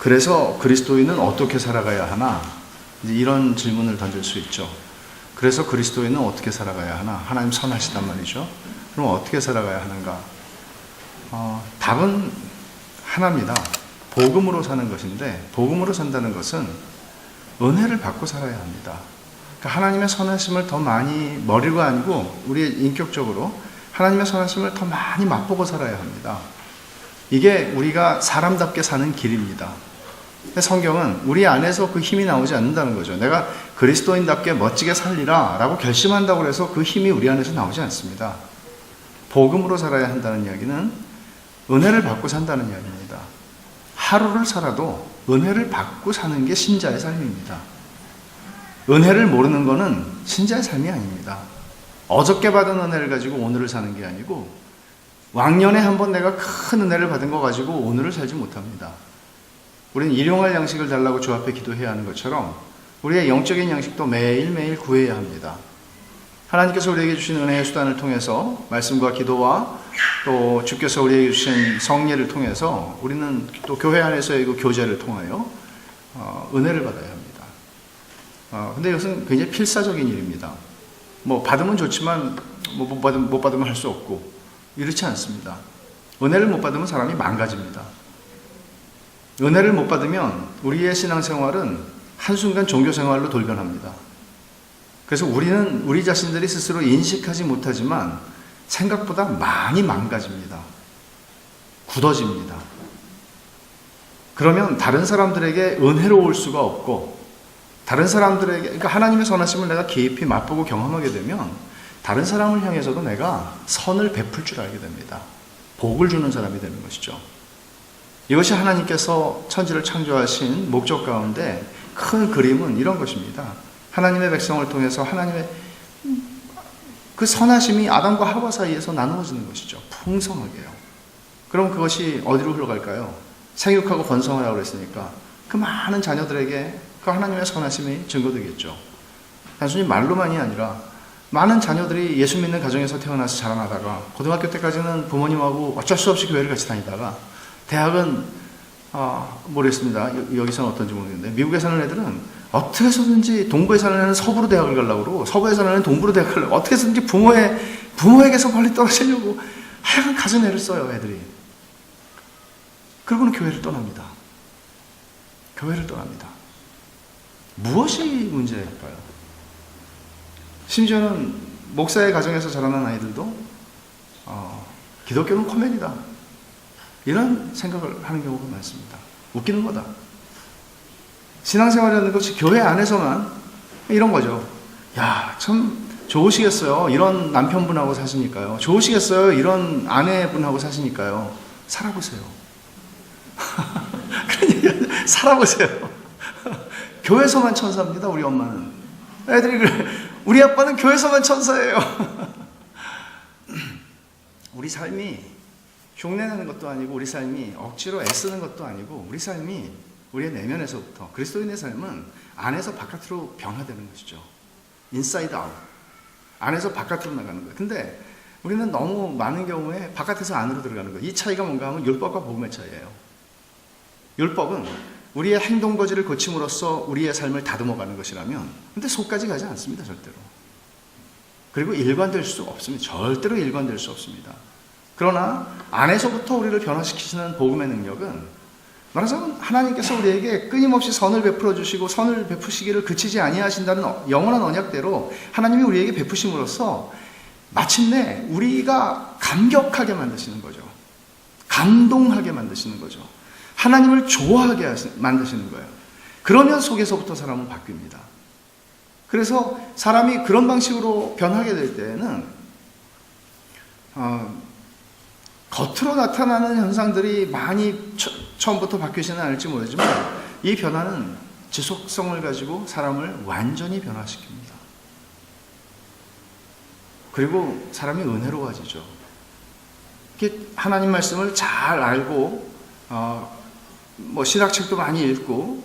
그래서 그리스도인은 어떻게 살아가야 하나? 이제 이런 질문을 던질 수 있죠. 그래서 그리스도인은 어떻게 살아가야 하나? 하나님 선하시단 말이죠. 그럼 어떻게 살아가야 하는가? 답은 하나입니다. 복음으로 사는 것인데, 복음으로 산다는 것은 은혜를 받고 살아야 합니다. 그러니까 하나님의 선하심을 더 많이, 머리가 아니고 우리 인격적으로 하나님의 선하심을 더 많이 맛보고 살아야 합니다. 이게 우리가 사람답게 사는 길입니다. 성경은 우리 안에서 그 힘이 나오지 않는다는 거죠. 내가 그리스도인답게 멋지게 살리라 라고 결심한다고 해서 그 힘이 우리 안에서 나오지 않습니다. 복음으로 살아야 한다는 이야기는 은혜를 받고 산다는 이야기입니다. 하루를 살아도 은혜를 받고 사는 게 신자의 삶입니다. 은혜를 모르는 것은 신자의 삶이 아닙니다. 어저께 받은 은혜를 가지고 오늘을 사는 게 아니고, 왕년에 한번 내가 큰 은혜를 받은 거 가지고 오늘을 살지 못합니다. 우리는 일용할 양식을 달라고 주 앞에 기도해야 하는 것처럼 우리의 영적인 양식도 매일매일 구해야 합니다. 하나님께서 우리에게 주신 은혜의 수단을 통해서, 말씀과 기도와 또 주께서 우리에게 주신 성례를 통해서, 우리는 또 교회 안에서의 그 교제를 통하여 은혜를 받아야 합니다. 근데 이것은 굉장히 필사적인 일입니다. 뭐 받으면 좋지만 못 받으면 할 수 없고, 이렇지 않습니다. 은혜를 못 받으면 사람이 망가집니다. 은혜를 못 받으면 우리의 신앙생활은 한순간 종교생활로 돌변합니다. 그래서 우리는 우리 자신들이 스스로 인식하지 못하지만 생각보다 많이 망가집니다. 굳어집니다. 그러면 다른 사람들에게 은혜로울 수가 없고, 다른 사람들에게, 그러니까 하나님의 선하심을 내가 깊이 맛보고 경험하게 되면 다른 사람을 향해서도 내가 선을 베풀 줄 알게 됩니다. 복을 주는 사람이 되는 것이죠. 이것이 하나님께서 천지를 창조하신 목적 가운데 큰 그림은 이런 것입니다. 하나님의 백성을 통해서 하나님의 그 선하심이 아담과 하와 사이에서 나누어지는 것이죠. 풍성하게요. 그럼 그것이 어디로 흘러갈까요? 생육하고 번성하라고 그랬으니까 그 많은 자녀들에게 그 하나님의 선하심이 증거되겠죠. 단순히 말로만이 아니라 많은 자녀들이 예수 믿는 가정에서 태어나서 자라나다가 고등학교 때까지는 부모님하고 어쩔 수 없이 교회를 같이 다니다가 대학은 모르겠습니다. 여기서는 어떤지 모르겠는데 미국에 사는 애들은 어떻게 해서든지 동부에 사는 애는 서부로 대학을 가려고 그러고 서부에 사는 애는 동부로 대학을 가려고 어떻게 해서든지 부모에게서 멀리 떨어지려고 하여간 가진 애를 써요, 애들이. 그리고는 교회를 떠납니다. 교회를 떠납니다. 무엇이 문제일까요? 심지어는 목사의 가정에서 자라난 아이들도 기독교는 코미디다, 이런 생각을 하는 경우가 많습니다. 웃기는 거다. 신앙생활이라는 것이 교회 안에서만 이런 거죠. 야, 참 좋으시겠어요. 이런 남편분하고 사시니까요. 좋으시겠어요. 이런 아내분하고 사시니까요. 살아보세요. 그런 얘기, 살아보세요. 교회에서만 천사입니다, 우리 엄마는. 애들이 그래. 우리 아빠는 교회에서만 천사예요. 우리 삶이 흉내내는 것도 아니고, 우리 삶이 억지로 애쓰는 것도 아니고, 우리 삶이 우리의 내면에서부터, 그리스도인의 삶은 안에서 바깥으로 변화되는 것이죠. 인사이드 아웃. 안에서 바깥으로 나가는 거예요. 근데 우리는 너무 많은 경우에 바깥에서 안으로 들어가는 거예요. 이 차이가 뭔가 하면 율법과 복음의 차이예요. 율법은 우리의 행동 거지를 고침으로써 우리의 삶을 다듬어가는 것이라면, 근데 속까지 가지 않습니다, 절대로. 그리고 일관될 수 없습니다. 절대로 일관될 수 없습니다. 그러나 안에서부터 우리를 변화시키시는 복음의 능력은, 말하자면 하나님께서 우리에게 끊임없이 선을 베풀어 주시고 선을 베푸시기를 그치지 아니하신다는 영원한 언약대로 하나님이 우리에게 베푸심으로써 마침내 우리가 감격하게 만드시는 거죠. 감동하게 만드시는 거죠. 하나님을 좋아하게 만드시는 거예요. 그러면 속에서부터 사람은 바뀝니다. 그래서 사람이 그런 방식으로 변하게 될 때에는 겉으로 나타나는 현상들이 많이 처음부터 바뀌지는 않을지 모르지만 이 변화는 지속성을 가지고 사람을 완전히 변화시킵니다. 그리고 사람이 은혜로워지죠. 하나님 말씀을 잘 알고 신학책도 많이 읽고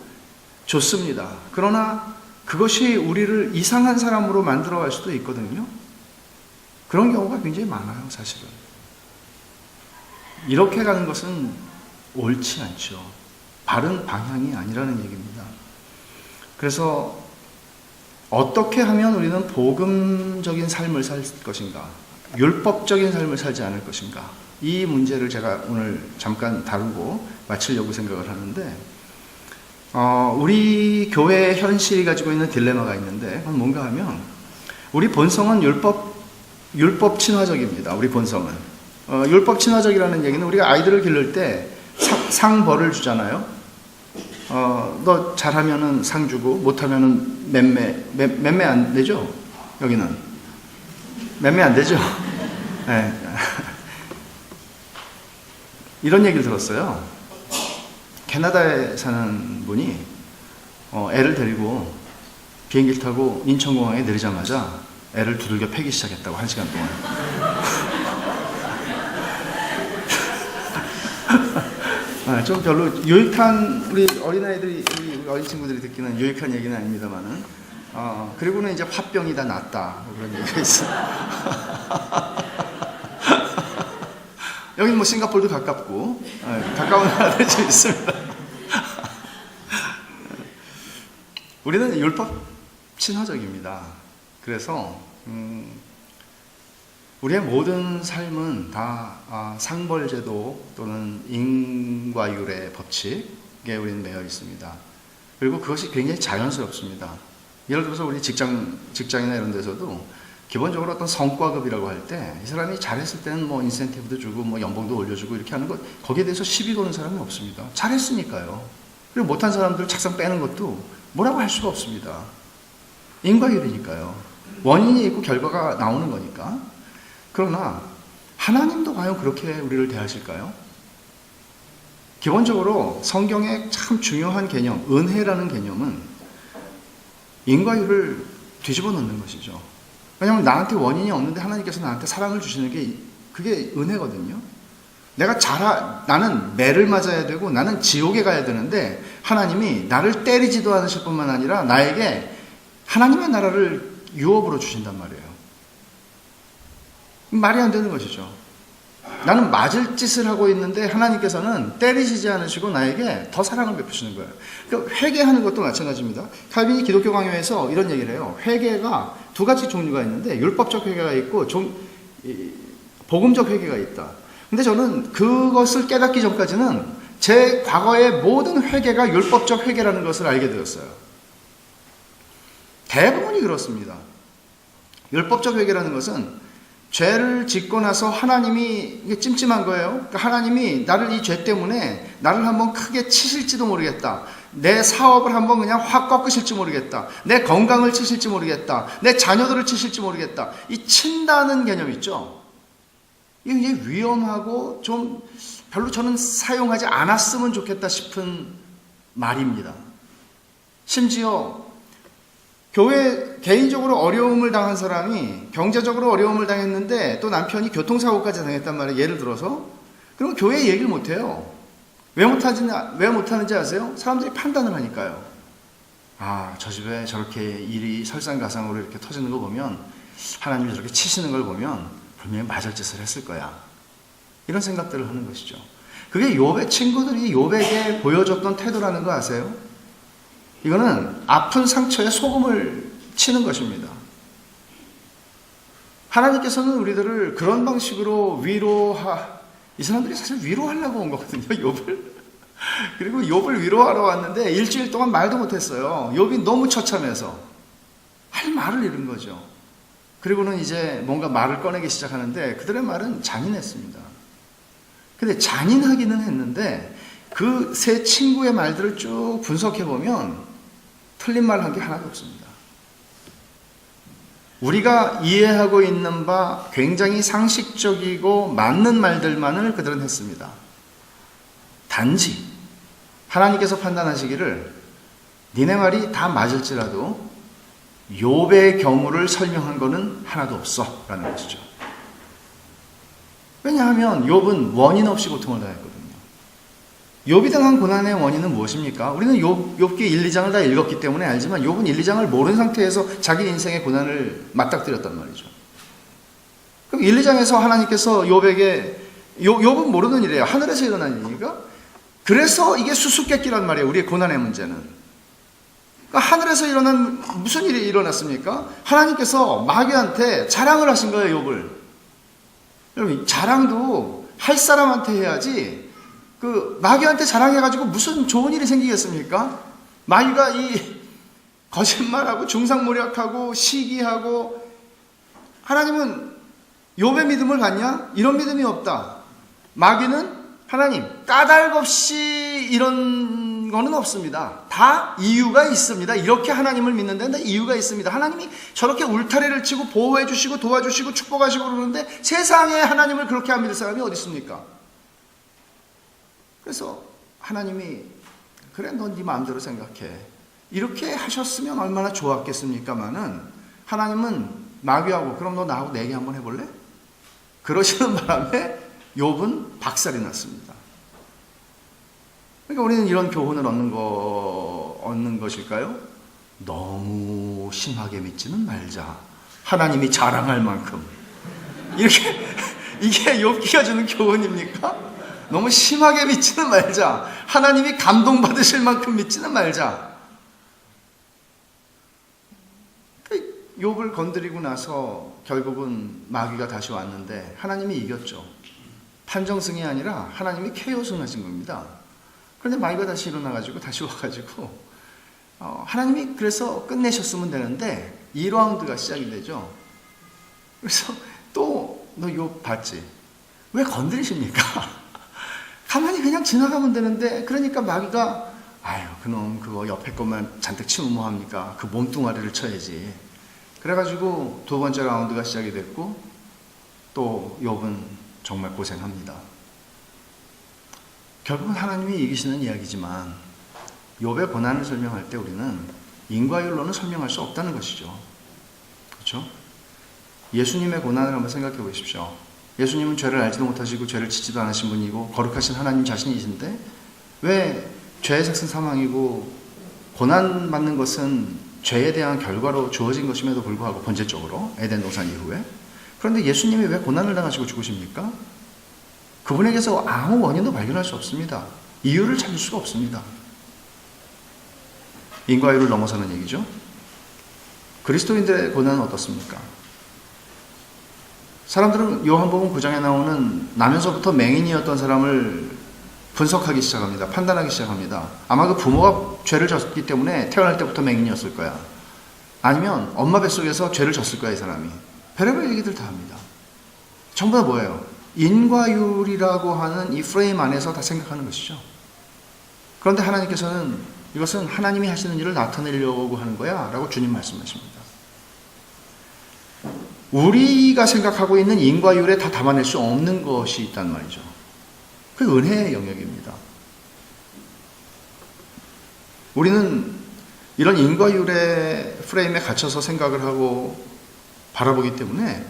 좋습니다. 그러나 그것이 우리를 이상한 사람으로 만들어갈 수도 있거든요. 그런 경우가 굉장히 많아요, 사실은. 이렇게 가는 것은 옳지 않죠. 바른 방향이 아니라는 얘기입니다. 그래서 어떻게 하면 우리는 복음적인 삶을 살 것인가, 율법적인 삶을 살지 않을 것인가, 이 문제를 제가 오늘 잠깐 다루고 마치려고 생각을 하는데, 우리 교회의 현실이 가지고 있는 딜레마가 있는데, 그건 뭔가 하면 우리 본성은 율법 친화적입니다. 우리 본성은 율법 친화적이라는 얘기는 우리가 아이들을 기를 때 상벌을 주잖아요. 너 잘하면은 상 주고 못하면은 맴매 안 되죠? 여기는 맴매 안 되죠? 네. 이런 얘기를 들었어요. 캐나다에 사는 분이 애를 데리고 비행기를 타고 인천공항에 내리자마자 애를 두들겨 패기 시작했다고, 1시간 동안. 좀 별로 유익한, 우리 어린아이들이, 우리 어린 친구들이 듣기는 유익한 얘기는 아닙니다만은, 그리고는 이제 화병이 다 낫다, 그런 얘기가 있어요. 여긴 뭐 싱가포르도 가깝고, 가까운 나라들이 좀 있습니다. 우리는 율법 친화적입니다. 그래서 우리의 모든 삶은 다 상벌제도 또는 인과율의 법칙에 우리는 매여 있습니다. 그리고 그것이 굉장히 자연스럽습니다. 예를 들어서 우리 직장이나 이런 데서도 기본적으로 어떤 성과급이라고 할 때 이 사람이 잘했을 때는 뭐 인센티브도 주고 뭐 연봉도 올려주고 이렇게 하는 것, 거기에 대해서 시비 거는 사람이 없습니다. 잘했으니까요. 그리고 못한 사람들 착상 빼는 것도 뭐라고 할 수가 없습니다. 인과율이니까요. 원인이 있고 결과가 나오는 거니까. 그러나 하나님도 과연 그렇게 우리를 대하실까요? 기본적으로 성경의 참 중요한 개념, 은혜라는 개념은 인과율을 뒤집어 놓는 것이죠. 왜냐하면 나한테 원인이 없는데 하나님께서 나한테 사랑을 주시는 게, 그게 은혜거든요. 나는 매를 맞아야 되고 나는 지옥에 가야 되는데 하나님이 나를 때리지도 않으실 뿐만 아니라 나에게 하나님의 나라를 유업으로 주신단 말이에요. 말이 안 되는 것이죠. 나는 맞을 짓을 하고 있는데 하나님께서는 때리시지 않으시고 나에게 더 사랑을 베푸시는 거예요. 그러니까 회개하는 것도 마찬가지입니다. 칼빈이 기독교 강요에서 이런 얘기를 해요. 회개가 두 가지 종류가 있는데 율법적 회개가 있고 복음적 회개가 있다. 근데 저는 그것을 깨닫기 전까지는 제 과거의 모든 회개가 율법적 회개라는 것을 알게 되었어요. 대부분이 그렇습니다. 율법적 회개라는 것은 죄를 짓고 나서 하나님이, 이게 찜찜한 거예요. 그러니까 하나님이 나를 이 죄 때문에 나를 한번 크게 치실지도 모르겠다. 내 사업을 한번 그냥 확 꺾으실지 모르겠다. 내 건강을 치실지 모르겠다. 내 자녀들을 치실지 모르겠다. 이 친다는 개념 있죠? 이게 굉장히 위험하고 좀 별로 저는 사용하지 않았으면 좋겠다 싶은 말입니다. 심지어 교회 개인적으로 어려움을 당한 사람이 경제적으로 어려움을 당했는데 또 남편이 교통사고까지 당했단 말이에요. 예를 들어서. 그럼 교회 얘기를 못해요. 왜 못하는지 아세요? 사람들이 판단을 하니까요. 저 집에 저렇게 일이 설상가상으로 이렇게 터지는 거 보면, 하나님이 저렇게 치시는 걸 보면 분명히 맞을 짓을 했을 거야. 이런 생각들을 하는 것이죠. 그게 친구들이 욥에게 보여줬던 태도라는 거 아세요? 이거는 아픈 상처에 소금을 치는 것입니다. 하나님께서는 우리들을 그런 방식으로 이 사람들이 사실 위로하려고 온 거거든요, 욥을. 그리고 욥을 위로하러 왔는데 일주일 동안 말도 못했어요. 욥이 너무 처참해서 할 말을 잃은 거죠. 그리고는 이제 뭔가 말을 꺼내기 시작하는데 그들의 말은 잔인했습니다. 근데 잔인하기는 했는데 그 세 친구의 말들을 쭉 분석해보면 틀린 말 한 게 하나도 없습니다. 우리가 이해하고 있는 바 굉장히 상식적이고 맞는 말들만을 그들은 했습니다. 단지 하나님께서 판단하시기를 니네 말이 다 맞을지라도 욥의 경우를 설명한 거는 하나도 없어 라는 것이죠. 왜냐하면 욥은 원인 없이 고통을 당했거든요. 욥이 당한 고난의 원인은 무엇입니까? 우리는 욥기 1, 2장을 다 읽었기 때문에 알지만 욥은 1, 2장을 모르는 상태에서 자기 인생의 고난을 맞닥뜨렸단 말이죠. 그럼 1, 2장에서 하나님께서 욥은 모르는 일이에요. 하늘에서 일어난 일이니까 그래서 이게 수수께끼란 말이에요. 우리의 고난의 문제는. 그러니까 하늘에서 일어난 무슨 일이 일어났습니까? 하나님께서 마귀한테 자랑을 하신 거예요, 욥을. 여러분, 자랑도 할 사람한테 해야지 마귀한테 자랑해가지고 무슨 좋은 일이 생기겠습니까? 마귀가 이 거짓말하고 중상모략하고 시기하고, 하나님은 욥의 믿음을 봤냐? 이런 믿음이 없다. 마귀는 하나님 까닭 없이 이런 거는 없습니다. 다 이유가 있습니다. 이렇게 하나님을 믿는 데는 다 이유가 있습니다. 하나님이 저렇게 울타리를 치고 보호해 주시고 도와주시고 축복하시고 그러는데 세상에 하나님을 그렇게 안 믿을 사람이 어디 있습니까? 그래서 하나님이 그래, 넌 네 마음대로 생각해. 이렇게 하셨으면 얼마나 좋았겠습니까마는, 하나님은 마귀하고 그럼 너 나하고 내기 한번 해볼래? 그러시는 바람에 욥은 박살이 났습니다. 그러니까 우리는 이런 교훈을 얻는 것일까요? 너무 심하게 믿지는 말자. 하나님이 자랑할 만큼. 이게 욥기가 주는 교훈입니까? 너무 심하게 믿지는 말자. 하나님이 감동받으실 만큼 믿지는 말자. 욥을 건드리고 나서 결국은 마귀가 다시 왔는데 하나님이 이겼죠. 판정승이 아니라 하나님이 KO승 하신 겁니다. 그런데 마귀가 다시 일어나가지고 다시 와가지고 하나님이 그래서 끝내셨으면 되는데 2라운드가 시작이 되죠. 그래서 또 너 욥 봤지? 왜 건드리십니까? 가만히 그냥 지나가면 되는데, 그러니까 마귀가 아유 그놈 그거 옆에 것만 잔뜩 치면 뭐합니까? 그 몸뚱아리를 쳐야지. 그래가지고 두 번째 라운드가 시작이 됐고 또 욥은 정말 고생합니다. 결국은 하나님이 이기시는 이야기지만 욥의 고난을 설명할 때 우리는 인과율로는 설명할 수 없다는 것이죠. 그렇죠? 예수님의 고난을 한번 생각해 보십시오. 예수님은 죄를 알지도 못하시고 죄를 짓지도 않으신 분이고 거룩하신 하나님 자신이신데 왜 죄의 삭은 사망이고 고난받는 것은 죄에 대한 결과로 주어진 것임에도 불구하고 본질적으로 에덴 동산 이후에, 그런데 예수님이 왜 고난을 당하시고 죽으십니까? 그분에게서 아무 원인도 발견할 수 없습니다. 이유를 찾을 수가 없습니다. 인과율을 넘어서는 얘기죠. 그리스도인들의 고난은 어떻습니까? 사람들은 요한복음 9장에 나오는 나면서부터 맹인이었던 사람을 분석하기 시작합니다. 판단하기 시작합니다. 아마 그 부모가 죄를 졌기 때문에 태어날 때부터 맹인이었을 거야. 아니면 엄마 뱃속에서 죄를 졌을 거야, 이 사람이. 별의별 얘기들 다 합니다. 전부 다 뭐예요? 인과율이라고 하는 이 프레임 안에서 다 생각하는 것이죠. 그런데 하나님께서는 이것은 하나님이 하시는 일을 나타내려고 하는 거야 라고 주님 말씀하십니다. 우리가 생각하고 있는 인과율에 다 담아낼 수 없는 것이 있단 말이죠. 그 은혜의 영역입니다. 우리는 이런 인과율의 프레임에 갇혀서 생각을 하고 바라보기 때문에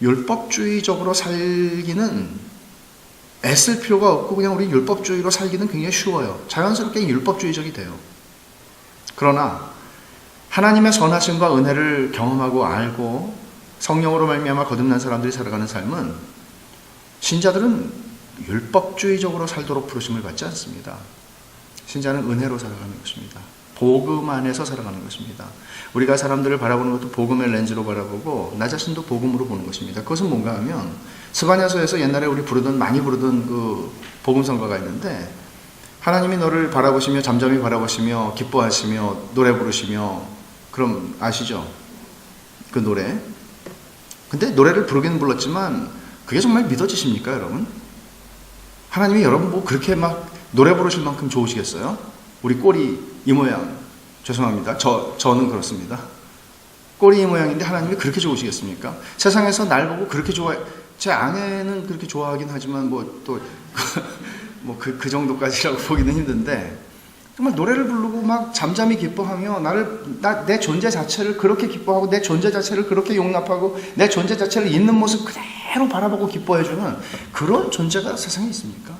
율법주의적으로 살기는 애쓸 필요가 없고 그냥 우리 율법주의로 살기는 굉장히 쉬워요. 자연스럽게 율법주의적이 돼요. 그러나 하나님의 선하심과 은혜를 경험하고 알고 성령으로 말미암아 거듭난 사람들이 살아가는 삶은 신자들은 율법주의적으로 살도록 부르심을 받지 않습니다. 신자는 은혜로 살아가는 것입니다. 복음 안에서 살아가는 것입니다. 우리가 사람들을 바라보는 것도 복음의 렌즈로 바라보고 나 자신도 복음으로 보는 것입니다. 그것은 뭔가 하면 스바냐서에서 옛날에 우리 많이 부르던 그 복음성가가 있는데, 하나님이 너를 바라보시며 잠잠히 바라보시며 기뻐하시며 노래 부르시며, 그럼 아시죠? 그 노래. 근데 노래를 부르긴 불렀지만 그게 정말 믿어지십니까, 여러분? 하나님이 여러분 뭐 그렇게 막 노래 부르실 만큼 좋으시겠어요? 우리 꼬리 이 모양, 죄송합니다. 저는 그렇습니다. 꼬리 이 모양인데 하나님이 그렇게 좋으시겠습니까? 세상에서 날 보고 그렇게 좋아해. 제 아내는 그렇게 좋아하긴 하지만 뭐 또 뭐 그 정도까지라고 보기는 힘든데, 정말 노래를 부르고 막 잠잠히 기뻐하며 내 존재 자체를 그렇게 기뻐하고 내 존재 자체를 그렇게 용납하고 내 존재 자체를 있는 모습 그대로 바라보고 기뻐해주는 그런 존재가 세상에 있습니까?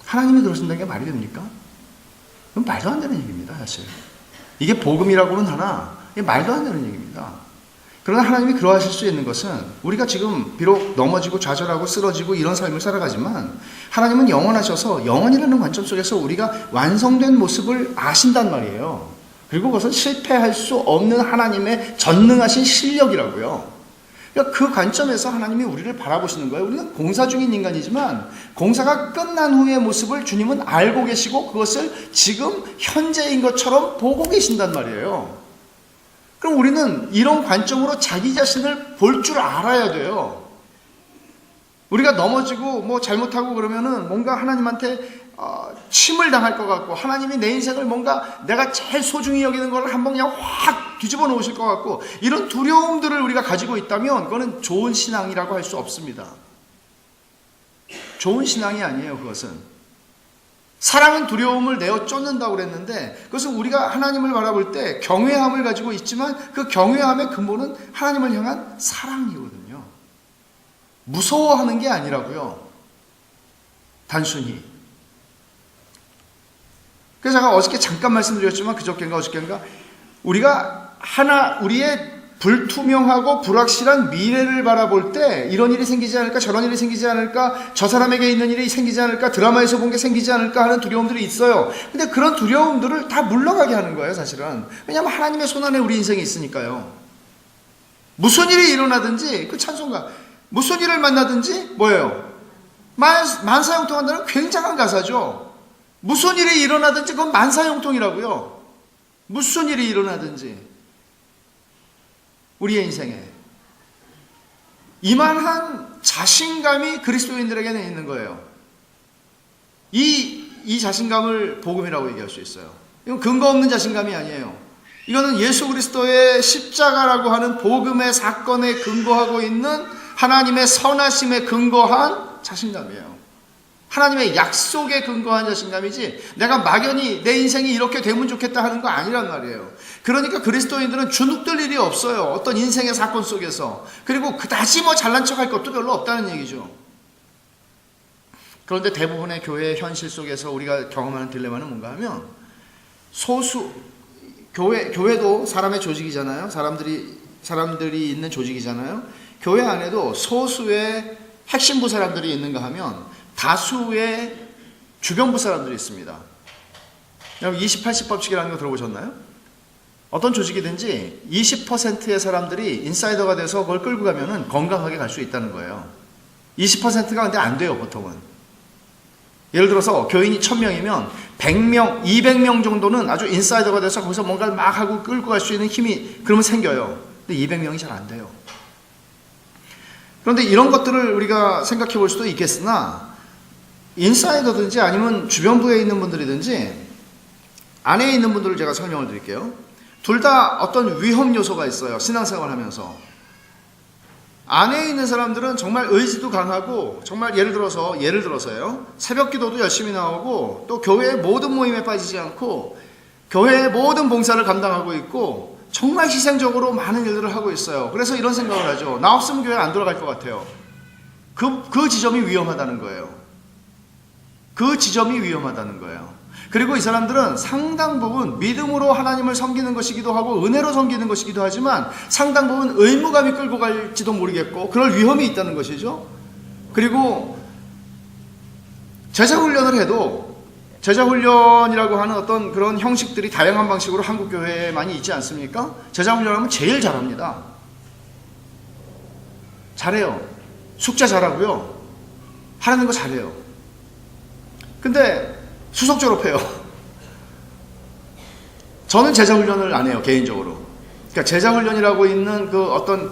하나님이 그러신다는 게 말이 됩니까? 그건 말도 안 되는 얘기입니다, 사실. 이게 복음이라고는 하나 이게 말도 안 되는 얘기입니다. 그러나 하나님이 그러하실 수 있는 것은 우리가 지금 비록 넘어지고 좌절하고 쓰러지고 이런 삶을 살아가지만 하나님은 영원하셔서 영원이라는 관점 속에서 우리가 완성된 모습을 아신단 말이에요. 그리고 그것은 실패할 수 없는 하나님의 전능하신 실력이라고요. 그러니까 그 관점에서 하나님이 우리를 바라보시는 거예요. 우리는 공사 중인 인간이지만 공사가 끝난 후의 모습을 주님은 알고 계시고 그것을 지금 현재인 것처럼 보고 계신단 말이에요. 그럼 우리는 이런 관점으로 자기 자신을 볼 줄 알아야 돼요. 우리가 넘어지고 뭐 잘못하고 그러면은 뭔가 하나님한테 침을 당할 것 같고 하나님이 내 인생을 뭔가 내가 제일 소중히 여기는 걸 한번 그냥 확 뒤집어 놓으실 것 같고 이런 두려움들을 우리가 가지고 있다면 그거는 좋은 신앙이라고 할 수 없습니다. 좋은 신앙이 아니에요. 그것은. 사랑은 두려움을 내어 쫓는다고 그랬는데 그것은 우리가 하나님을 바라볼 때 경외함을 가지고 있지만 그 경외함의 근본은 하나님을 향한 사랑이거든요. 무서워하는 게 아니라고요. 단순히. 그래서 제가 어저께 잠깐 말씀드렸지만 그저께인가 어저께인가 우리가 우리의 불투명하고 불확실한 미래를 바라볼 때 이런 일이 생기지 않을까 저런 일이 생기지 않을까 저 사람에게 있는 일이 생기지 않을까 드라마에서 본 게 생기지 않을까 하는 두려움들이 있어요. 근데 그런 두려움들을 다 물러가게 하는 거예요. 사실은. 왜냐하면 하나님의 손안에 우리 인생이 있으니까요. 무슨 일이 일어나든지 그 찬송가 무슨 일을 만나든지 뭐예요? 만사형통한다는 굉장한 가사죠. 무슨 일이 일어나든지 그건 만사형통이라고요. 무슨 일이 일어나든지 우리의 인생에 이만한 자신감이 그리스도인들에게는 있는 거예요. 이 자신감을 복음이라고 얘기할 수 있어요. 이건 근거 없는 자신감이 아니에요. 이거는 예수 그리스도의 십자가라고 하는 복음의 사건에 근거하고 있는 하나님의 선하심에 근거한 자신감이에요. 하나님의 약속에 근거한 자신감이지 내가 막연히 내 인생이 이렇게 되면 좋겠다 하는 거 아니란 말이에요. 그러니까 그리스도인들은 주눅들 일이 없어요. 어떤 인생의 사건 속에서. 그리고 그다지 뭐 잘난 척할 것도 별로 없다는 얘기죠. 그런데 대부분의 교회의 현실 속에서 우리가 경험하는 딜레마는 뭔가 하면 교회도 사람의 조직이잖아요. 사람들이 있는 조직이잖아요. 교회 안에도 소수의 핵심부 사람들이 있는가 하면 다수의 주변부 사람들이 있습니다. 여러분 20-80 법칙이라는 거 들어보셨나요? 어떤 조직이든지 20%의 사람들이 인사이더가 돼서 그걸 끌고 가면은 건강하게 갈 수 있다는 거예요. 20%가 근데 안 돼요, 보통은. 예를 들어서 교인이 1000명이면 100명, 200명 정도는 아주 인사이더가 돼서 거기서 뭔가를 막 하고 끌고 갈 수 있는 힘이 그러면 생겨요. 근데 200명이 잘 안 돼요. 그런데 이런 것들을 우리가 생각해 볼 수도 있겠으나 인사이더든지 아니면 주변부에 있는 분들이든지 안에 있는 분들을 제가 설명을 드릴게요. 둘 다 어떤 위험 요소가 있어요. 신앙생활 하면서. 안에 있는 사람들은 정말 의지도 강하고 정말 예를 들어서요. 새벽 기도도 열심히 나오고 또 교회의 모든 모임에 빠지지 않고 교회의 모든 봉사를 감당하고 있고 정말 희생적으로 많은 일들을 하고 있어요. 그래서 이런 생각을 하죠. 나 없으면 교회 안 돌아갈 것 같아요. 그 지점이 위험하다는 거예요. 그 지점이 위험하다는 거예요. 그리고 이 사람들은 상당 부분 믿음으로 하나님을 섬기는 것이기도 하고 은혜로 섬기는 것이기도 하지만 상당 부분 의무감이 끌고 갈지도 모르겠고 그럴 위험이 있다는 것이죠. 그리고 제자훈련을 해도 제자훈련이라고 하는 어떤 그런 형식들이 다양한 방식으로 한국 교회에 많이 있지 않습니까? 제자훈련하면 제일 잘합니다. 잘해요. 숙제 잘하고요. 하라는 거 잘해요. 근데 수석 졸업해요. 저는 제자훈련을 안 해요, 개인적으로. 그러니까 제자훈련이라고 있는 그 어떤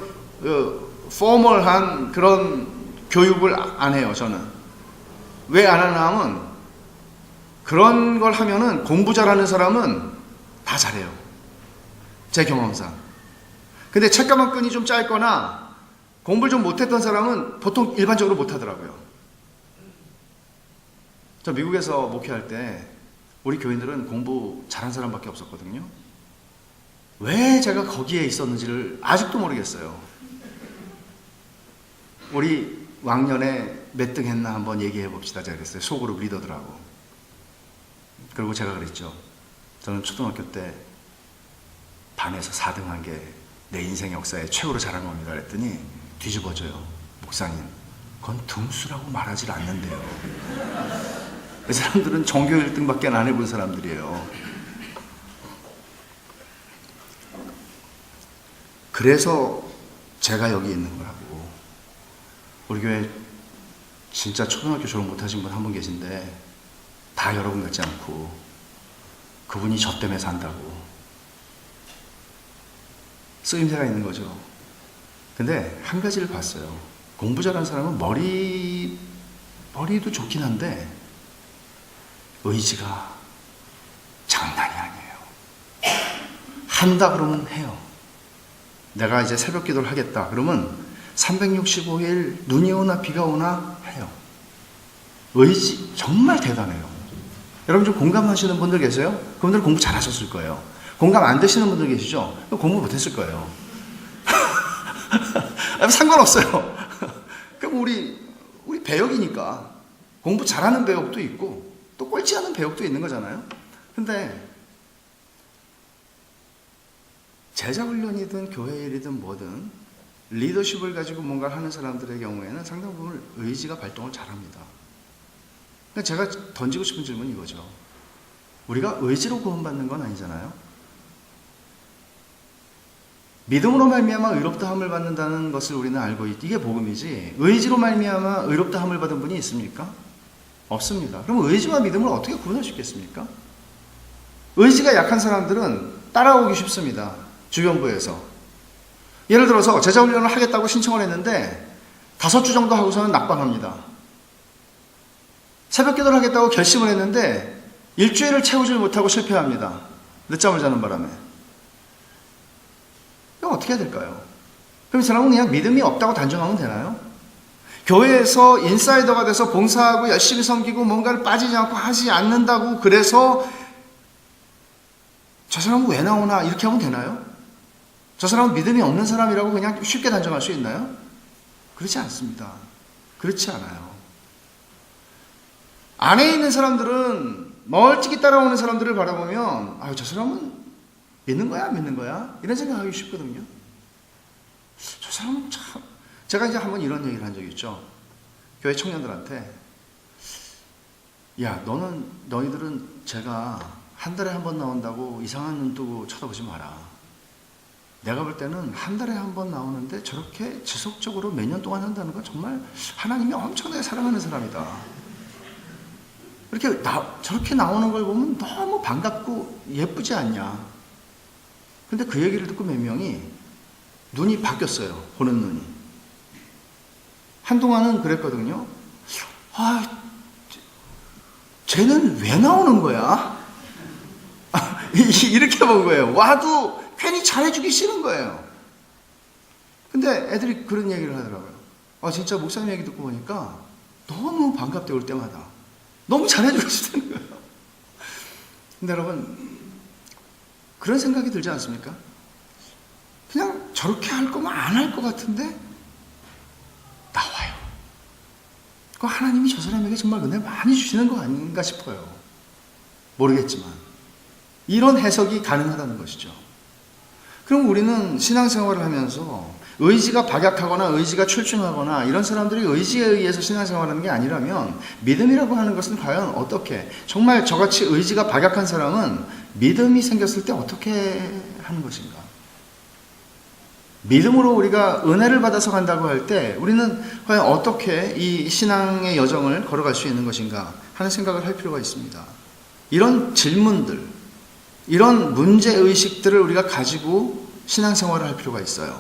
포멀한 그런 교육을 안 해요, 저는. 왜 안 하나 하면 그런 걸 하면은 공부 잘하는 사람은 다 잘해요. 제 경험상. 근데 책가방 끈이 좀 짧거나 공부를 좀 못했던 사람은 보통 일반적으로 못하더라고요. 저 미국에서 목회할 때 우리 교인들은 공부 잘한 사람밖에 없었거든요. 왜 제가 거기에 있었는지를 아직도 모르겠어요. 우리 왕년에 몇 등 했나 한번 얘기해 봅시다. 제가 그랬어요. 소그룹 리더들하고. 그리고 제가 그랬죠. 저는 초등학교 때 반에서 4등 한 게 내 인생 역사에 최고로 잘한 겁니다. 그랬더니 뒤집어져요. 목사님, 그건 등수라고 말하질 않는데요. 그 사람들은 전교 1등밖에 안 해본 사람들이에요. 그래서 제가 여기 있는 거라고. 우리 교회 진짜 초등학교 졸업 못하신 분 한 분 계신데 다 여러분 같지 않고 그분이 저 때문에 산다고. 쓰임새가 있는 거죠. 근데 한 가지를 봤어요. 공부 잘하는 사람은 머리도 좋긴 한데 의지가 장난이 아니에요. 한다 그러면 해요. 내가 이제 새벽 기도를 하겠다 그러면 365일 눈이 오나 비가 오나 해요. 의지 정말 대단해요. 여러분 좀 공감하시는 분들 계세요? 그분들 공부 잘하셨을 거예요. 공감 안 되시는 분들 계시죠? 공부 못했을 거예요. 상관없어요. 그럼 우리 배역이니까 공부 잘하는 배역도 있고 또 꼴찌 하는 배역도 있는 거잖아요. 근데 제자훈련이든 교회 일이든 뭐든 리더십을 가지고 뭔가를 하는 사람들의 경우에는 상당 부분 의지가 발동을 잘합니다. 그러니까 제가 던지고 싶은 질문이 이거죠. 우리가 의지로 구원받는 건 아니잖아요. 믿음으로 말미암아 의롭다함을 받는다는 것을 우리는 알고 이게 복음이지 의지로 말미암아 의롭다함을 받은 분이 있습니까? 없습니다. 그럼 의지와 믿음을 어떻게 구분할 수 있겠습니까? 의지가 약한 사람들은 따라오기 쉽습니다. 주변부에서. 예를 들어서 제자훈련을 하겠다고 신청을 했는데 5주 정도 하고서는 낙방합니다. 새벽 기도를 하겠다고 결심을 했는데 일주일을 채우지 못하고 실패합니다. 늦잠을 자는 바람에. 이거 어떻게 해야 될까요? 그럼 이 사람은 그냥 믿음이 없다고 단정하면 되나요? 교회에서 인사이더가 돼서 봉사하고 열심히 섬기고 뭔가를 빠지지 않고 하지 않는다고 그래서 저 사람은 왜 나오나 이렇게 하면 되나요? 저 사람은 믿음이 없는 사람이라고 그냥 쉽게 단정할 수 있나요? 그렇지 않습니다. 그렇지 않아요. 안에 있는 사람들은 멀찍이 따라오는 사람들을 바라보면 저 사람은 믿는 거야 안 믿는 거야? 이런 생각하기 쉽거든요. 저 사람은 참... 제가 이제 한번 이런 얘기를 한 적이 있죠. 교회 청년들한테 야 너희들은 제가 한 달에 한 번 나온다고 이상한 눈 뜨고 쳐다보지 마라. 내가 볼 때는 한 달에 한 번 나오는데 저렇게 지속적으로 몇 년 동안 한다는 건 정말 하나님이 엄청나게 사랑하는 사람이다. 이렇게 저렇게 나오는 걸 보면 너무 반갑고 예쁘지 않냐. 근데 그 얘기를 듣고 몇 명이 눈이 바뀌었어요. 보는 눈이. 한동안은 그랬거든요. 쟤는 왜 나오는 거야? 이렇게 본 거예요. 와도 괜히 잘해주기 싫은 거예요. 근데 애들이 그런 얘기를 하더라고요. 진짜 목사님 얘기 듣고 보니까 너무 반갑대 올 때마다. 너무 잘해주고 싶은 거예요. 근데 여러분 그런 생각이 들지 않습니까? 그냥 저렇게 할 거면 안 할 것 같은데 나와요. 그 하나님이 저 사람에게 정말 은혜 많이 주시는 거 아닌가 싶어요. 모르겠지만 이런 해석이 가능하다는 것이죠. 그럼 우리는 신앙생활을 하면서 의지가 박약하거나 의지가 출중하거나 이런 사람들이 의지에 의해서 신앙생활하는 게 아니라면 믿음이라고 하는 것은 과연 어떻게 정말 저같이 의지가 박약한 사람은 믿음이 생겼을 때 어떻게 하는 것인가? 믿음으로 우리가 은혜를 받아서 간다고 할 때 우리는 과연 어떻게 이 신앙의 여정을 걸어갈 수 있는 것인가 하는 생각을 할 필요가 있습니다. 이런 질문들, 이런 문제의식들을 우리가 가지고 신앙생활을 할 필요가 있어요.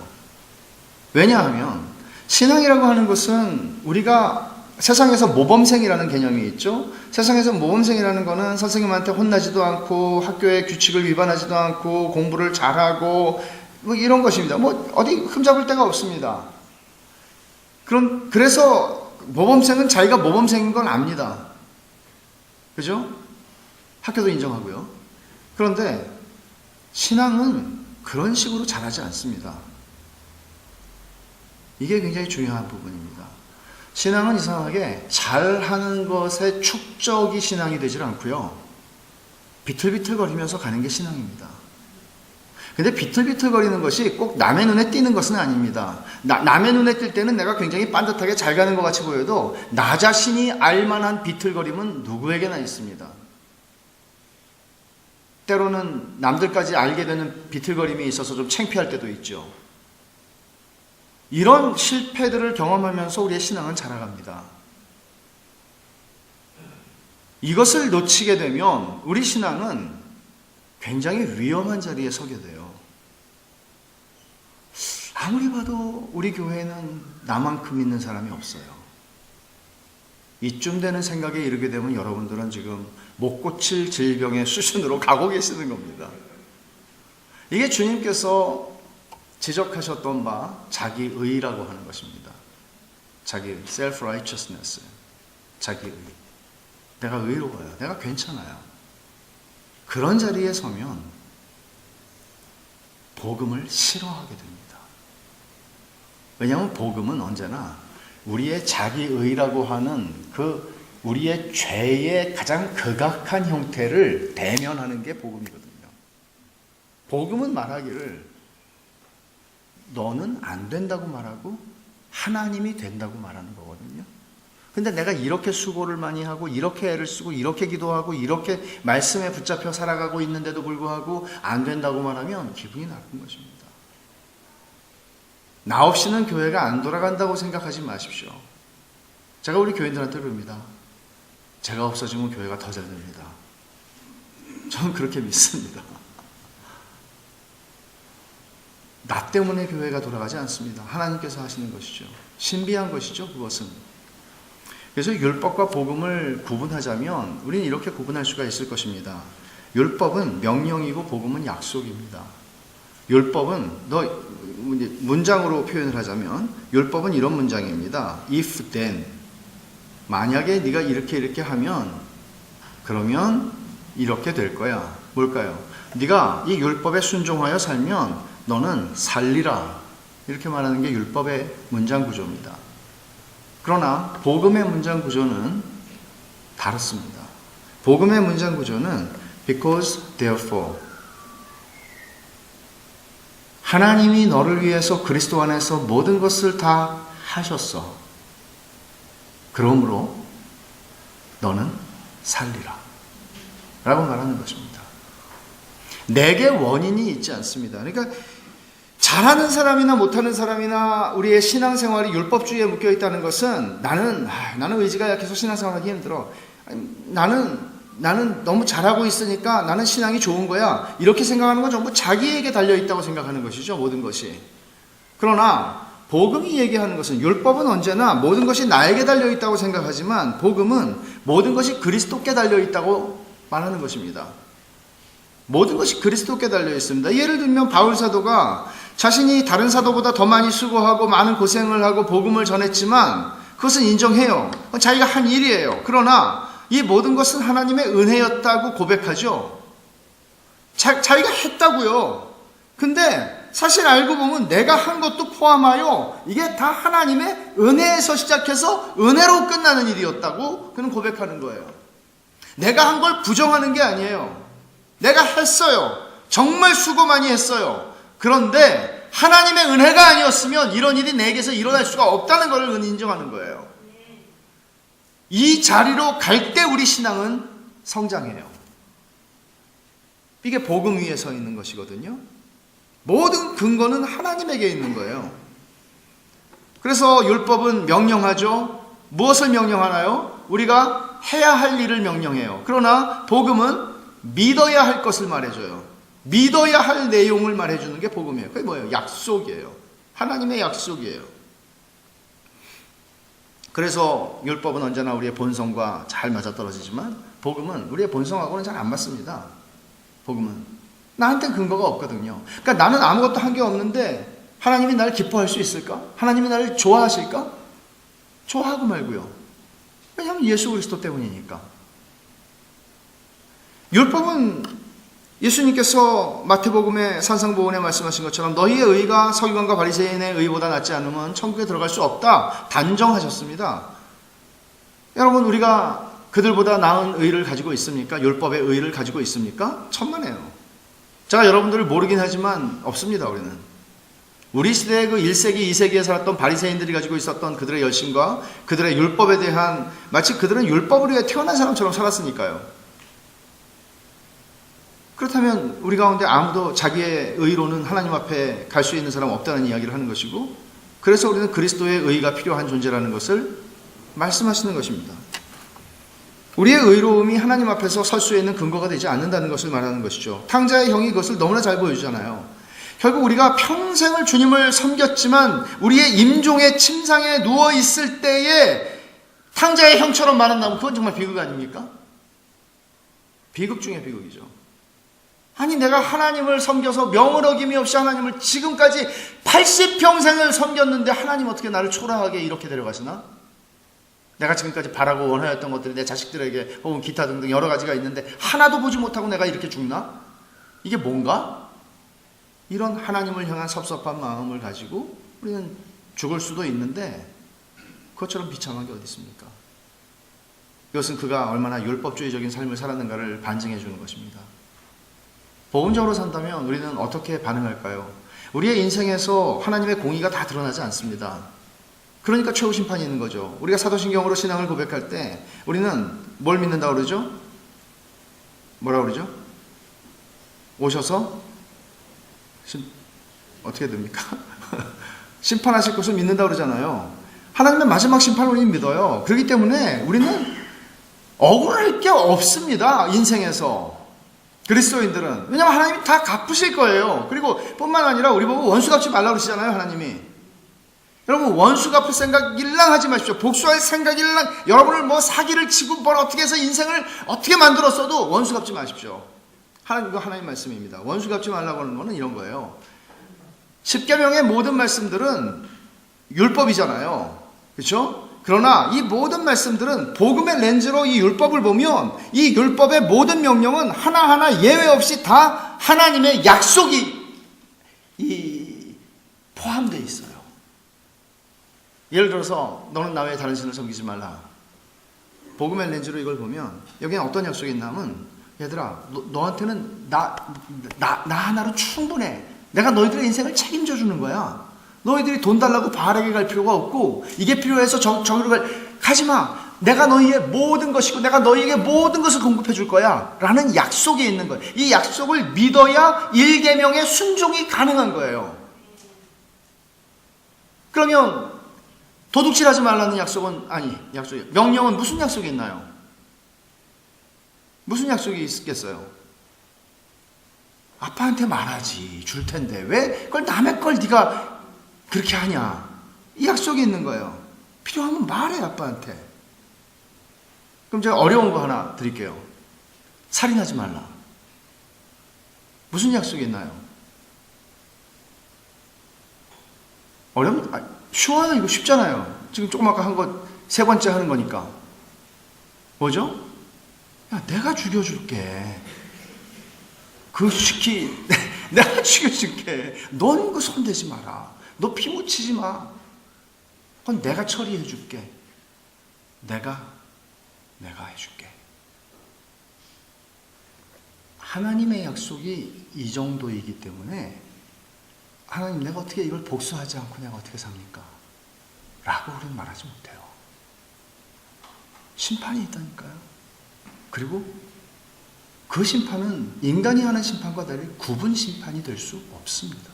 왜냐하면 신앙이라고 하는 것은 우리가 세상에서 모범생이라는 개념이 있죠. 세상에서 모범생이라는 것은 선생님한테 혼나지도 않고 학교의 규칙을 위반하지도 않고 공부를 잘하고 뭐 이런 것입니다. 뭐 어디 흠잡을 데가 없습니다. 그래서 모범생은 자기가 모범생인 건 압니다. 그죠? 학교도 인정하고요. 그런데 신앙은 그런 식으로 잘하지 않습니다. 이게 굉장히 중요한 부분입니다. 신앙은 이상하게 잘하는 것의 축적이 신앙이 되질 않고요. 비틀비틀거리면서 가는 게 신앙입니다. 근데 비틀비틀거리는 것이 꼭 남의 눈에 띄는 것은 아닙니다. 남의 눈에 띌 때는 내가 굉장히 반듯하게 잘 가는 것 같이 보여도 나 자신이 알만한 비틀거림은 누구에게나 있습니다. 때로는 남들까지 알게 되는 비틀거림이 있어서 좀 창피할 때도 있죠. 이런 실패들을 경험하면서 우리의 신앙은 자라갑니다. 이것을 놓치게 되면 우리 신앙은 굉장히 위험한 자리에 서게 돼요. 아무리 봐도 우리 교회는 나만큼 믿는 사람이 없어요. 이쯤 되는 생각에 이르게 되면 여러분들은 지금 못 고칠 질병의 수준으로 가고 계시는 겁니다. 이게 주님께서 지적하셨던 바 자기의라고 하는 것입니다. 자기의 self-righteousness, 자기의. 내가 의로워요. 내가 괜찮아요. 그런 자리에 서면 복음을 싫어하게 됩니다. 왜냐하면 복음은 언제나 우리의 자기의라고 하는 그 우리의 죄의 가장 극악한 형태를 대면하는 게 복음이거든요. 복음은 말하기를 너는 안 된다고 말하고 하나님이 된다고 말하는 거거든요. 근데 내가 이렇게 수고를 많이 하고 이렇게 애를 쓰고 이렇게 기도하고 이렇게 말씀에 붙잡혀 살아가고 있는데도 불구하고 안 된다고 말하면 기분이 나쁜 것입니다. 나 없이는 교회가 안 돌아간다고 생각하지 마십시오. 제가 우리 교인들한테 그럽니다. 제가 없어지면 교회가 더 잘 됩니다. 저는 그렇게 믿습니다. 나 때문에 교회가 돌아가지 않습니다. 하나님께서 하시는 것이죠. 신비한 것이죠, 그것은. 그래서 율법과 복음을 구분하자면 우리는 이렇게 구분할 수가 있을 것입니다. 율법은 명령이고 복음은 약속입니다. 율법은 문장으로 표현을 하자면 율법은 이런 문장입니다. If then 만약에 네가 이렇게 하면 그러면 이렇게 될 거야. 뭘까요? 네가 이 율법에 순종하여 살면 너는 살리라. 이렇게 말하는 게 율법의 문장 구조입니다. 그러나 복음의 문장 구조는 다릅니다. 복음의 문장 구조는 because, therefore. 하나님이 너를 위해서 그리스도 안에서 모든 것을 다 하셨어. 그러므로 너는 살리라. 라고 말하는 것입니다. 내게 원인이 있지 않습니다. 그러니까 잘하는 사람이나 못하는 사람이나 우리의 신앙생활이 율법주의에 묶여 있다는 것은 나는 의지가 약해서 신앙생활하기 힘들어. 나는 너무 잘하고 있으니까 나는 신앙이 좋은 거야. 이렇게 생각하는 건 전부 자기에게 달려있다고 생각하는 것이죠. 모든 것이. 그러나 복음이 얘기하는 것은 율법은 언제나 모든 것이 나에게 달려있다고 생각하지만 복음은 모든 것이 그리스도께 달려있다고 말하는 것입니다. 모든 것이 그리스도께 달려있습니다. 예를 들면 바울 사도가 자신이 다른 사도보다 더 많이 수고하고 많은 고생을 하고 복음을 전했지만 그것은 인정해요. 자기가 한 일이에요. 그러나 이 모든 것은 하나님의 은혜였다고 고백하죠. 자기가 했다고요. 근데 사실 알고 보면 내가 한 것도 포함하여 이게 다 하나님의 은혜에서 시작해서 은혜로 끝나는 일이었다고 그는 고백하는 거예요. 내가 한 걸 부정하는 게 아니에요. 내가 했어요. 정말 수고 많이 했어요. 그런데 하나님의 은혜가 아니었으면 이런 일이 내게서 일어날 수가 없다는 것을 인정하는 거예요. 이 자리로 갈 때 우리 신앙은 성장해요. 이게 복음 위에 서 있는 것이거든요. 모든 근거는 하나님에게 있는 거예요. 그래서 율법은 명령하죠. 무엇을 명령하나요? 우리가 해야 할 일을 명령해요. 그러나 복음은 믿어야 할 것을 말해줘요. 믿어야 할 내용을 말해주는 게 복음이에요. 그게 뭐예요? 약속이에요. 하나님의 약속이에요. 그래서 율법은 언제나 우리의 본성과 잘 맞아떨어지지만 복음은 우리의 본성하고는 잘 안 맞습니다. 복음은 나한테는 근거가 없거든요. 그러니까 나는 아무것도 한 게 없는데 하나님이 나를 기뻐할 수 있을까? 하나님이 나를 좋아하실까? 좋아하고 말고요. 왜냐하면 예수 그리스도 때문이니까. 율법은 예수님께서 마태복음의 산상보훈에 말씀하신 것처럼 너희의 의가 서기관과 바리새인의 의보다 낫지 않으면 천국에 들어갈 수 없다 단정하셨습니다. 여러분 우리가 그들보다 나은 의를 가지고 있습니까? 율법의 의를 가지고 있습니까? 천만에요. 제가 여러분들을 모르긴 하지만 없습니다. 우리 시대의 그 1세기, 2세기에 살았던 바리새인들이 가지고 있었던 그들의 열심과 그들의 율법에 대한, 마치 그들은 율법을 위해 태어난 사람처럼 살았으니까요. 그렇다면 우리 가운데 아무도 자기의 의로는 하나님 앞에 갈 수 있는 사람 없다는 이야기를 하는 것이고, 그래서 우리는 그리스도의 의가 필요한 존재라는 것을 말씀하시는 것입니다. 우리의 의로움이 하나님 앞에서 설 수 있는 근거가 되지 않는다는 것을 말하는 것이죠. 탕자의 형이 그것을 너무나 잘 보여주잖아요. 결국 우리가 평생을 주님을 섬겼지만 우리의 임종의 침상에 누워있을 때에 탕자의 형처럼 말한다면 그건 정말 비극 아닙니까? 비극 중에 비극이죠. 아니, 내가 하나님을 섬겨서 명을 어김이 없이 하나님을 지금까지 80평생을 섬겼는데 하나님 어떻게 나를 초라하게 이렇게 데려가시나? 내가 지금까지 바라고 원하였던 것들이 내 자식들에게 혹은 기타 등등 여러 가지가 있는데 하나도 보지 못하고 내가 이렇게 죽나? 이게 뭔가? 이런 하나님을 향한 섭섭한 마음을 가지고 우리는 죽을 수도 있는데 그것처럼 비참한 게 어디 있습니까? 이것은 그가 얼마나 율법주의적인 삶을 살았는가를 반증해 주는 것입니다. 복음적으로 산다면 우리는 어떻게 반응할까요? 우리의 인생에서 하나님의 공의가 다 드러나지 않습니다. 그러니까 최후 심판이 있는 거죠. 우리가 사도신경으로 신앙을 고백할 때 우리는 뭘 믿는다고 그러죠? 뭐라고 그러죠? 오셔서 어떻게 됩니까? 심판하실 것을 믿는다고 그러잖아요. 하나님의 마지막 심판을 우리는 믿어요. 그렇기 때문에 우리는 억울할 게 없습니다. 인생에서. 그리스도인들은. 왜냐하면 하나님이 다 갚으실 거예요. 그리고 뿐만 아니라 우리 보고 원수 갚지 말라고 그러시잖아요. 하나님이. 여러분, 원수 갚을 생각 일랑 하지 마십시오. 복수할 생각 일랑. 여러분을 뭐 사기를 치고 뭘 어떻게 해서 인생을 어떻게 만들었어도 원수 갚지 마십시오. 이거 하나님 말씀입니다. 원수 갚지 말라고 하는 거는 이런 거예요. 십계명의 모든 말씀들은 율법이잖아요. 그렇죠? 그러나 이 모든 말씀들은 복음의 렌즈로 이 율법을 보면 이 율법의 모든 명령은 하나하나 예외 없이 다 하나님의 약속이 포함되어 있어요. 예를 들어서 너는 나 외에 다른 신을 섬기지 말라. 복음의 렌즈로 이걸 보면 여기에 어떤 약속이 있냐면, 얘들아, 너한테는 나 하나로 충분해. 내가 너희들의 인생을 책임져 주는 거야. 너희들이 돈 달라고 바알에게 갈 필요가 없고, 이게 필요해서 저기로 가지 마. 내가 너희의 모든 것이고 내가 너희에게 모든 것을 공급해 줄 거야 라는 약속이 있는 거예요. 이 약속을 믿어야 1계명의 순종이 가능한 거예요. 그러면 도둑질하지 말라는 약속은 명령은 무슨 약속이 있나요? 무슨 약속이 있겠어요? 아빠한테 말하지, 줄 텐데 왜 그걸 남의 걸 네가 그렇게 하냐? 이 약속이 있는 거예요. 필요하면 말해, 아빠한테. 그럼 제가 어려운 거 하나 드릴게요. 살인하지 말라. 무슨 약속이 있나요? 어려운? 쉬워요. 이거 쉽잖아요. 지금 조금 아까 한 거 세 번째 하는 거니까. 뭐죠? 야, 내가 죽여줄게. 내가 죽여줄게. 넌 이거 손대지 마라. 너 피 묻히지 마. 그건 내가 처리해줄게. 내가 해줄게. 하나님의 약속이 이 정도이기 때문에 하나님, 내가 어떻게 이걸 복수하지 않고 내가 어떻게 삽니까? 라고 우리는 말하지 못해요. 심판이 있다니까요. 그리고 그 심판은 인간이 하는 심판과 달리 구분 심판이 될 수 없습니다.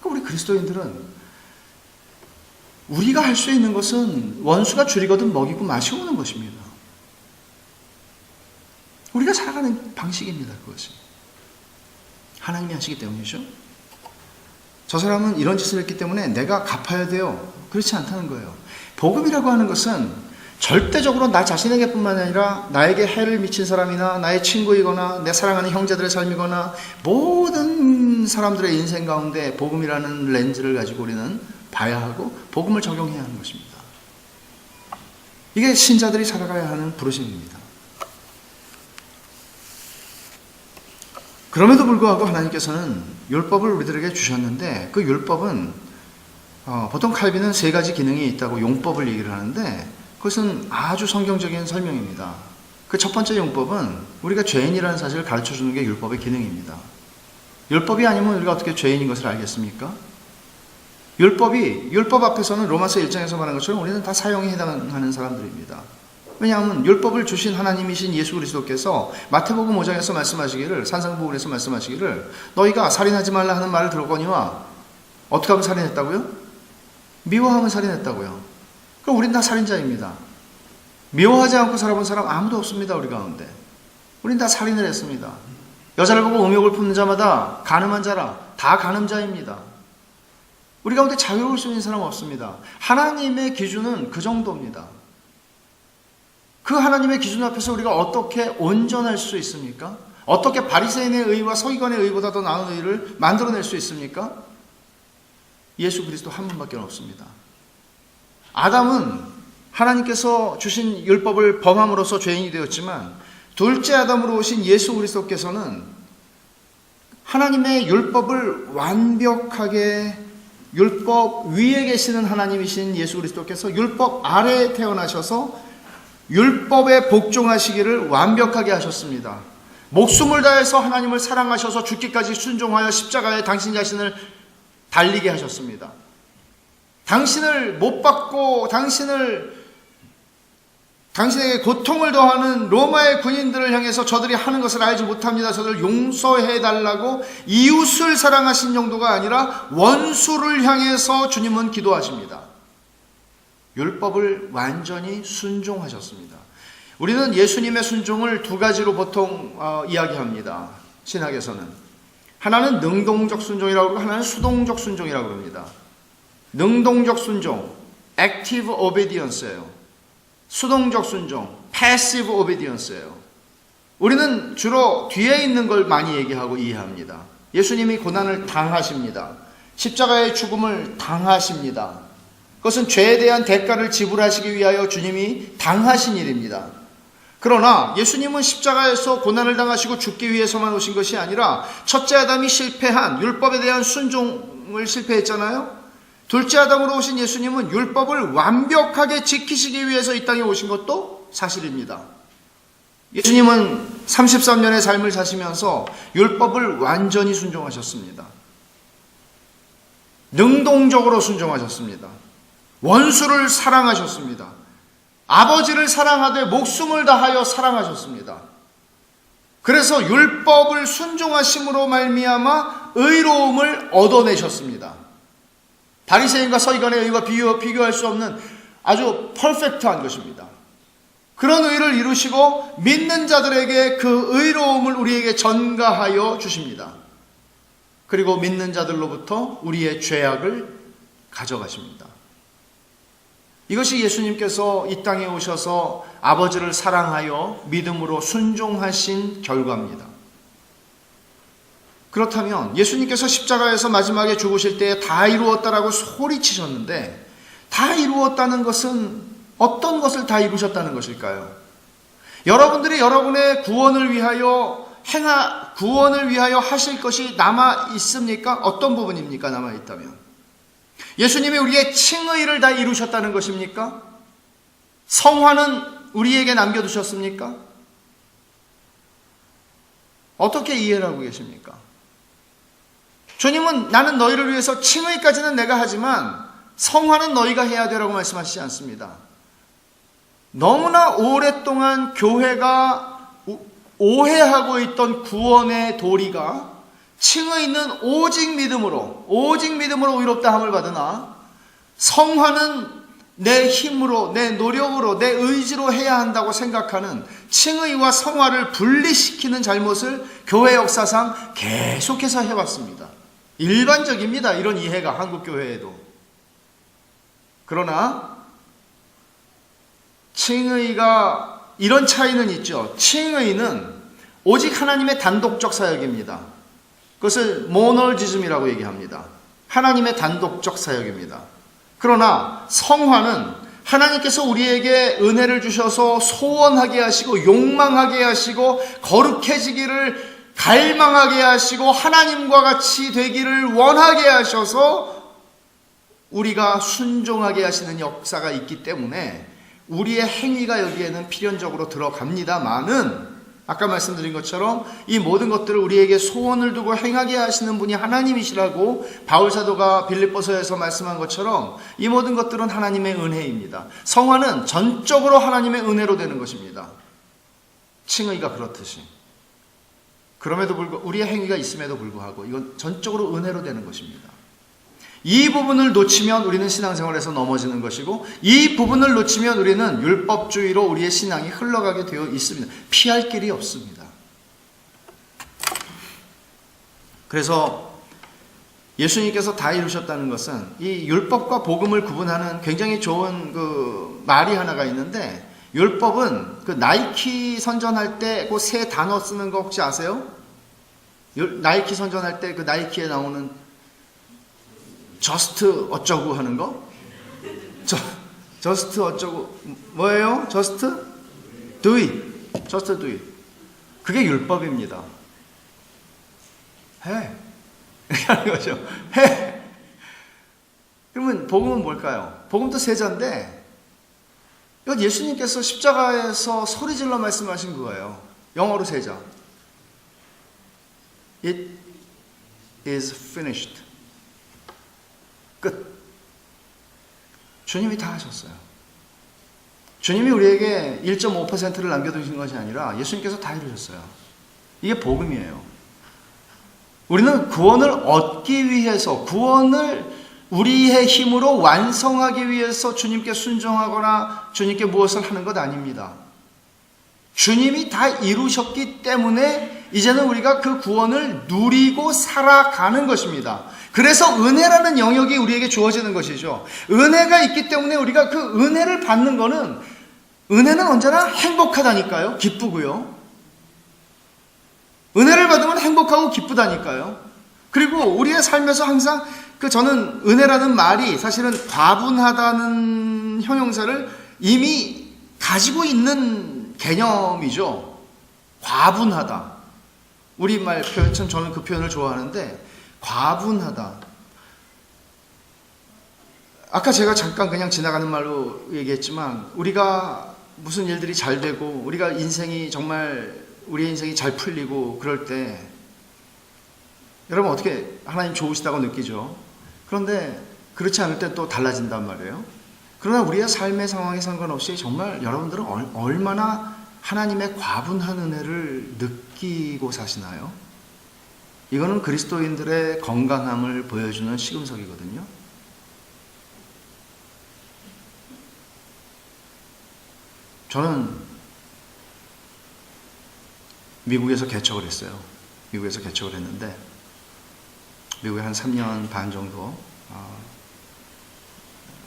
그러니까 우리 그리스도인들은 우리가 할 수 있는 것은 원수가 줄이거든 먹이고 마시고 오는 것입니다. 우리가 살아가는 방식입니다. 그것이 하나님이 하시기 때문이죠. 저 사람은 이런 짓을 했기 때문에 내가 갚아야 돼요. 그렇지 않다는 거예요. 복음이라고 하는 것은 절대적으로 나 자신에게 뿐만 아니라 나에게 해를 미친 사람이나 나의 친구이거나 내 사랑하는 형제들의 삶이거나 모든 사람들의 인생 가운데 복음이라는 렌즈를 가지고 우리는 봐야 하고 복음을 적용해야 하는 것입니다. 이게 신자들이 살아가야 하는 부르심입니다. 그럼에도 불구하고 하나님께서는 율법을 우리들에게 주셨는데 그 율법은 보통 칼빈은 세 가지 기능이 있다고 용법을 얘기를 하는데 그것은 아주 성경적인 설명입니다. 그 첫 번째 율법은 우리가 죄인이라는 사실을 가르쳐주는 게 율법의 기능입니다. 율법이 아니면 우리가 어떻게 죄인인 것을 알겠습니까? 율법 앞에서는 로마서 1장에서 말한 것처럼 우리는 다 사형에 해당하는 사람들입니다. 왜냐하면 율법을 주신 하나님이신 예수 그리스도께서 마태복음 5장에서 말씀하시기를, 산상보훈에서 말씀하시기를, 너희가 살인하지 말라 하는 말을 들었거니와 어떻게 하면 살인했다고요? 미워하면 살인했다고요. 그럼 우린 다 살인자입니다. 미워하지 않고 살아본 사람 아무도 없습니다. 우리 가운데. 우린 다 살인을 했습니다. 여자를 보고 음욕을 품는 자마다 간음한 자라. 다 간음자입니다. 우리 가운데 자유로울 수 있는 사람 없습니다. 하나님의 기준은 그 정도입니다. 그 하나님의 기준 앞에서 우리가 어떻게 온전할 수 있습니까? 어떻게 바리새인의 의와 서기관의 의보다 더 나은 의를 만들어낼 수 있습니까? 예수 그리스도 한 분밖에 없습니다. 아담은 하나님께서 주신 율법을 범함으로써 죄인이 되었지만 둘째 아담으로 오신 예수 그리스도께서는 하나님의 율법을 완벽하게, 율법 위에 계시는 하나님이신 예수 그리스도께서 율법 아래에 태어나셔서 율법에 복종하시기를 완벽하게 하셨습니다. 목숨을 다해서 하나님을 사랑하셔서 죽기까지 순종하여 십자가에 당신 자신을 달리게 하셨습니다. 당신을 못 받고 당신에게 고통을 더하는 로마의 군인들을 향해서 저들이 하는 것을 알지 못합니다. 저들 용서해 달라고 이웃을 사랑하신 정도가 아니라 원수를 향해서 주님은 기도하십니다. 율법을 완전히 순종하셨습니다. 우리는 예수님의 순종을 두 가지로 보통 이야기합니다. 신학에서는. 하나는 능동적 순종이라고 그러고 하나는 수동적 순종이라고 합니다. 능동적 순종, active obedience예요. 수동적 순종, passive obedience예요. 우리는 주로 뒤에 있는 걸 많이 얘기하고 이해합니다. 예수님이 고난을 당하십니다. 십자가의 죽음을 당하십니다. 그것은 죄에 대한 대가를 지불하시기 위하여 주님이 당하신 일입니다. 그러나 예수님은 십자가에서 고난을 당하시고 죽기 위해서만 오신 것이 아니라 첫째 아담이 실패한 율법에 대한 순종을 실패했잖아요. 둘째 아담으로 오신 예수님은 율법을 완벽하게 지키시기 위해서 이 땅에 오신 것도 사실입니다. 예수님은 33년의 삶을 사시면서 율법을 완전히 순종하셨습니다. 능동적으로 순종하셨습니다. 원수를 사랑하셨습니다. 아버지를 사랑하되 목숨을 다하여 사랑하셨습니다. 그래서 율법을 순종하심으로 말미암아 의로움을 얻어내셨습니다. 바리새인과 서기관의 의와 비교할 수 없는 아주 퍼펙트한 것입니다. 그런 의를 이루시고 믿는 자들에게 그 의로움을 우리에게 전가하여 주십니다. 그리고 믿는 자들로부터 우리의 죄악을 가져가십니다. 이것이 예수님께서 이 땅에 오셔서 아버지를 사랑하여 믿음으로 순종하신 결과입니다. 그렇다면 예수님께서 십자가에서 마지막에 죽으실 때 다 이루었다라고 소리치셨는데 다 이루었다는 것은 어떤 것을 다 이루셨다는 것일까요? 여러분들이 여러분의 구원을 위하여 하실 것이 남아 있습니까? 어떤 부분입니까? 남아 있다면 예수님이 우리의 칭의를 다 이루셨다는 것입니까? 성화는 우리에게 남겨두셨습니까? 어떻게 이해를 하고 계십니까? 주님은 나는 너희를 위해서 칭의까지는 내가 하지만 성화는 너희가 해야 되라고 말씀하시지 않습니다. 너무나 오랫동안 교회가 오해하고 있던 구원의 도리가 칭의는 오직 믿음으로 의롭다함을 받으나 성화는 내 힘으로, 내 노력으로, 내 의지로 해야 한다고 생각하는 칭의와 성화를 분리시키는 잘못을 교회 역사상 계속해서 해왔습니다. 일반적입니다. 이런 이해가 한국 교회에도. 그러나 칭의가 이런 차이는 있죠. 칭의는 오직 하나님의 단독적 사역입니다. 그것을 모널지즘이라고 얘기합니다. 하나님의 단독적 사역입니다. 그러나 성화는 하나님께서 우리에게 은혜를 주셔서 소원하게 하시고 욕망하게 하시고 거룩해지기를 갈망하게 하시고 하나님과 같이 되기를 원하게 하셔서 우리가 순종하게 하시는 역사가 있기 때문에 우리의 행위가 여기에는 필연적으로 들어갑니다만은 아까 말씀드린 것처럼 이 모든 것들을 우리에게 소원을 두고 행하게 하시는 분이 하나님이시라고 바울사도가 빌립보서에서 말씀한 것처럼 이 모든 것들은 하나님의 은혜입니다. 성화는 전적으로 하나님의 은혜로 되는 것입니다. 칭의가 그렇듯이. 그럼에도 불구하고 우리의 행위가 있음에도 불구하고 이건 전적으로 은혜로 되는 것입니다. 이 부분을 놓치면 우리는 신앙생활에서 넘어지는 것이고 이 부분을 놓치면 우리는 율법주의로 우리의 신앙이 흘러가게 되어 있습니다. 피할 길이 없습니다. 그래서 예수님께서 다 이루셨다는 것은 이 율법과 복음을 구분하는 굉장히 좋은 그 말이 하나가 있는데 율법은 그 나이키 선전할 때 그 세 단어 쓰는 거 혹시 아세요? 나이키 선전할 때 그 나이키에 나오는 저스트 어쩌고 하는 거? 저스트 어쩌고 뭐예요? 저스트 do it. 저스트 do it. 그게 율법입니다. 해. 이렇게 하는 거죠. 해. 그러면 복음은 뭘까요? 복음도 세자인데 이건 예수님께서 십자가에서 소리질러 말씀하신 거예요. 영어로 세자. It is finished. 끝. 주님이 다 하셨어요. 주님이 우리에게 1.5%를 남겨두신 것이 아니라 예수님께서 다 이루셨어요. 이게 복음이에요. 우리는 구원을 얻기 위해서, 구원을 우리의 힘으로 완성하기 위해서 주님께 순종하거나 주님께 무엇을 하는 것 아닙니다. 주님이 다 이루셨기 때문에 이제는 우리가 그 구원을 누리고 살아가는 것입니다. 그래서 은혜라는 영역이 우리에게 주어지는 것이죠. 은혜가 있기 때문에 우리가 그 은혜를 받는 거는 은혜는 언제나 행복하다니까요. 기쁘고요. 은혜를 받으면 행복하고 기쁘다니까요. 그리고 우리의 삶에서 항상 저는 은혜라는 말이 사실은 과분하다는 형용사를 이미 가지고 있는 개념이죠. 과분하다. 우리말 표현, 참 저는 그 표현을 좋아하는데 과분하다. 아까 제가 잠깐 그냥 지나가는 말로 얘기했지만 우리가 무슨 일들이 잘 되고 우리가 인생이 정말 우리의 인생이 잘 풀리고 그럴 때 여러분 어떻게 하나님 좋으시다고 느끼죠? 그런데 그렇지 않을 때 또 달라진단 말이에요. 그러나 우리의 삶의 상황에 상관없이 정말 여러분들은 얼마나 하나님의 과분한 은혜를 느끼고 사시나요? 이거는 그리스도인들의 건강함을 보여주는 시금석이거든요. 저는 미국에서 개척을 했어요. 미국에서 개척을 했는데 미국에 한 3년 반 정도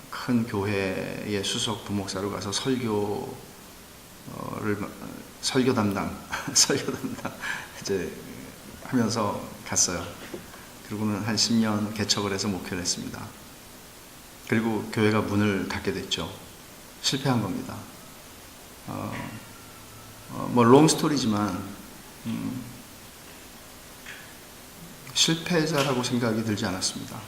큰 교회의 수석 부목사로 가서 설교 담당 이제 하면서 갔어요. 그리고는 한 10년 개척을 해서 목회를 했습니다. 그리고 교회가 문을 닫게 됐죠. 실패한 겁니다. 롱스토리지만 실패자라고 생각이 들지 않았습니다.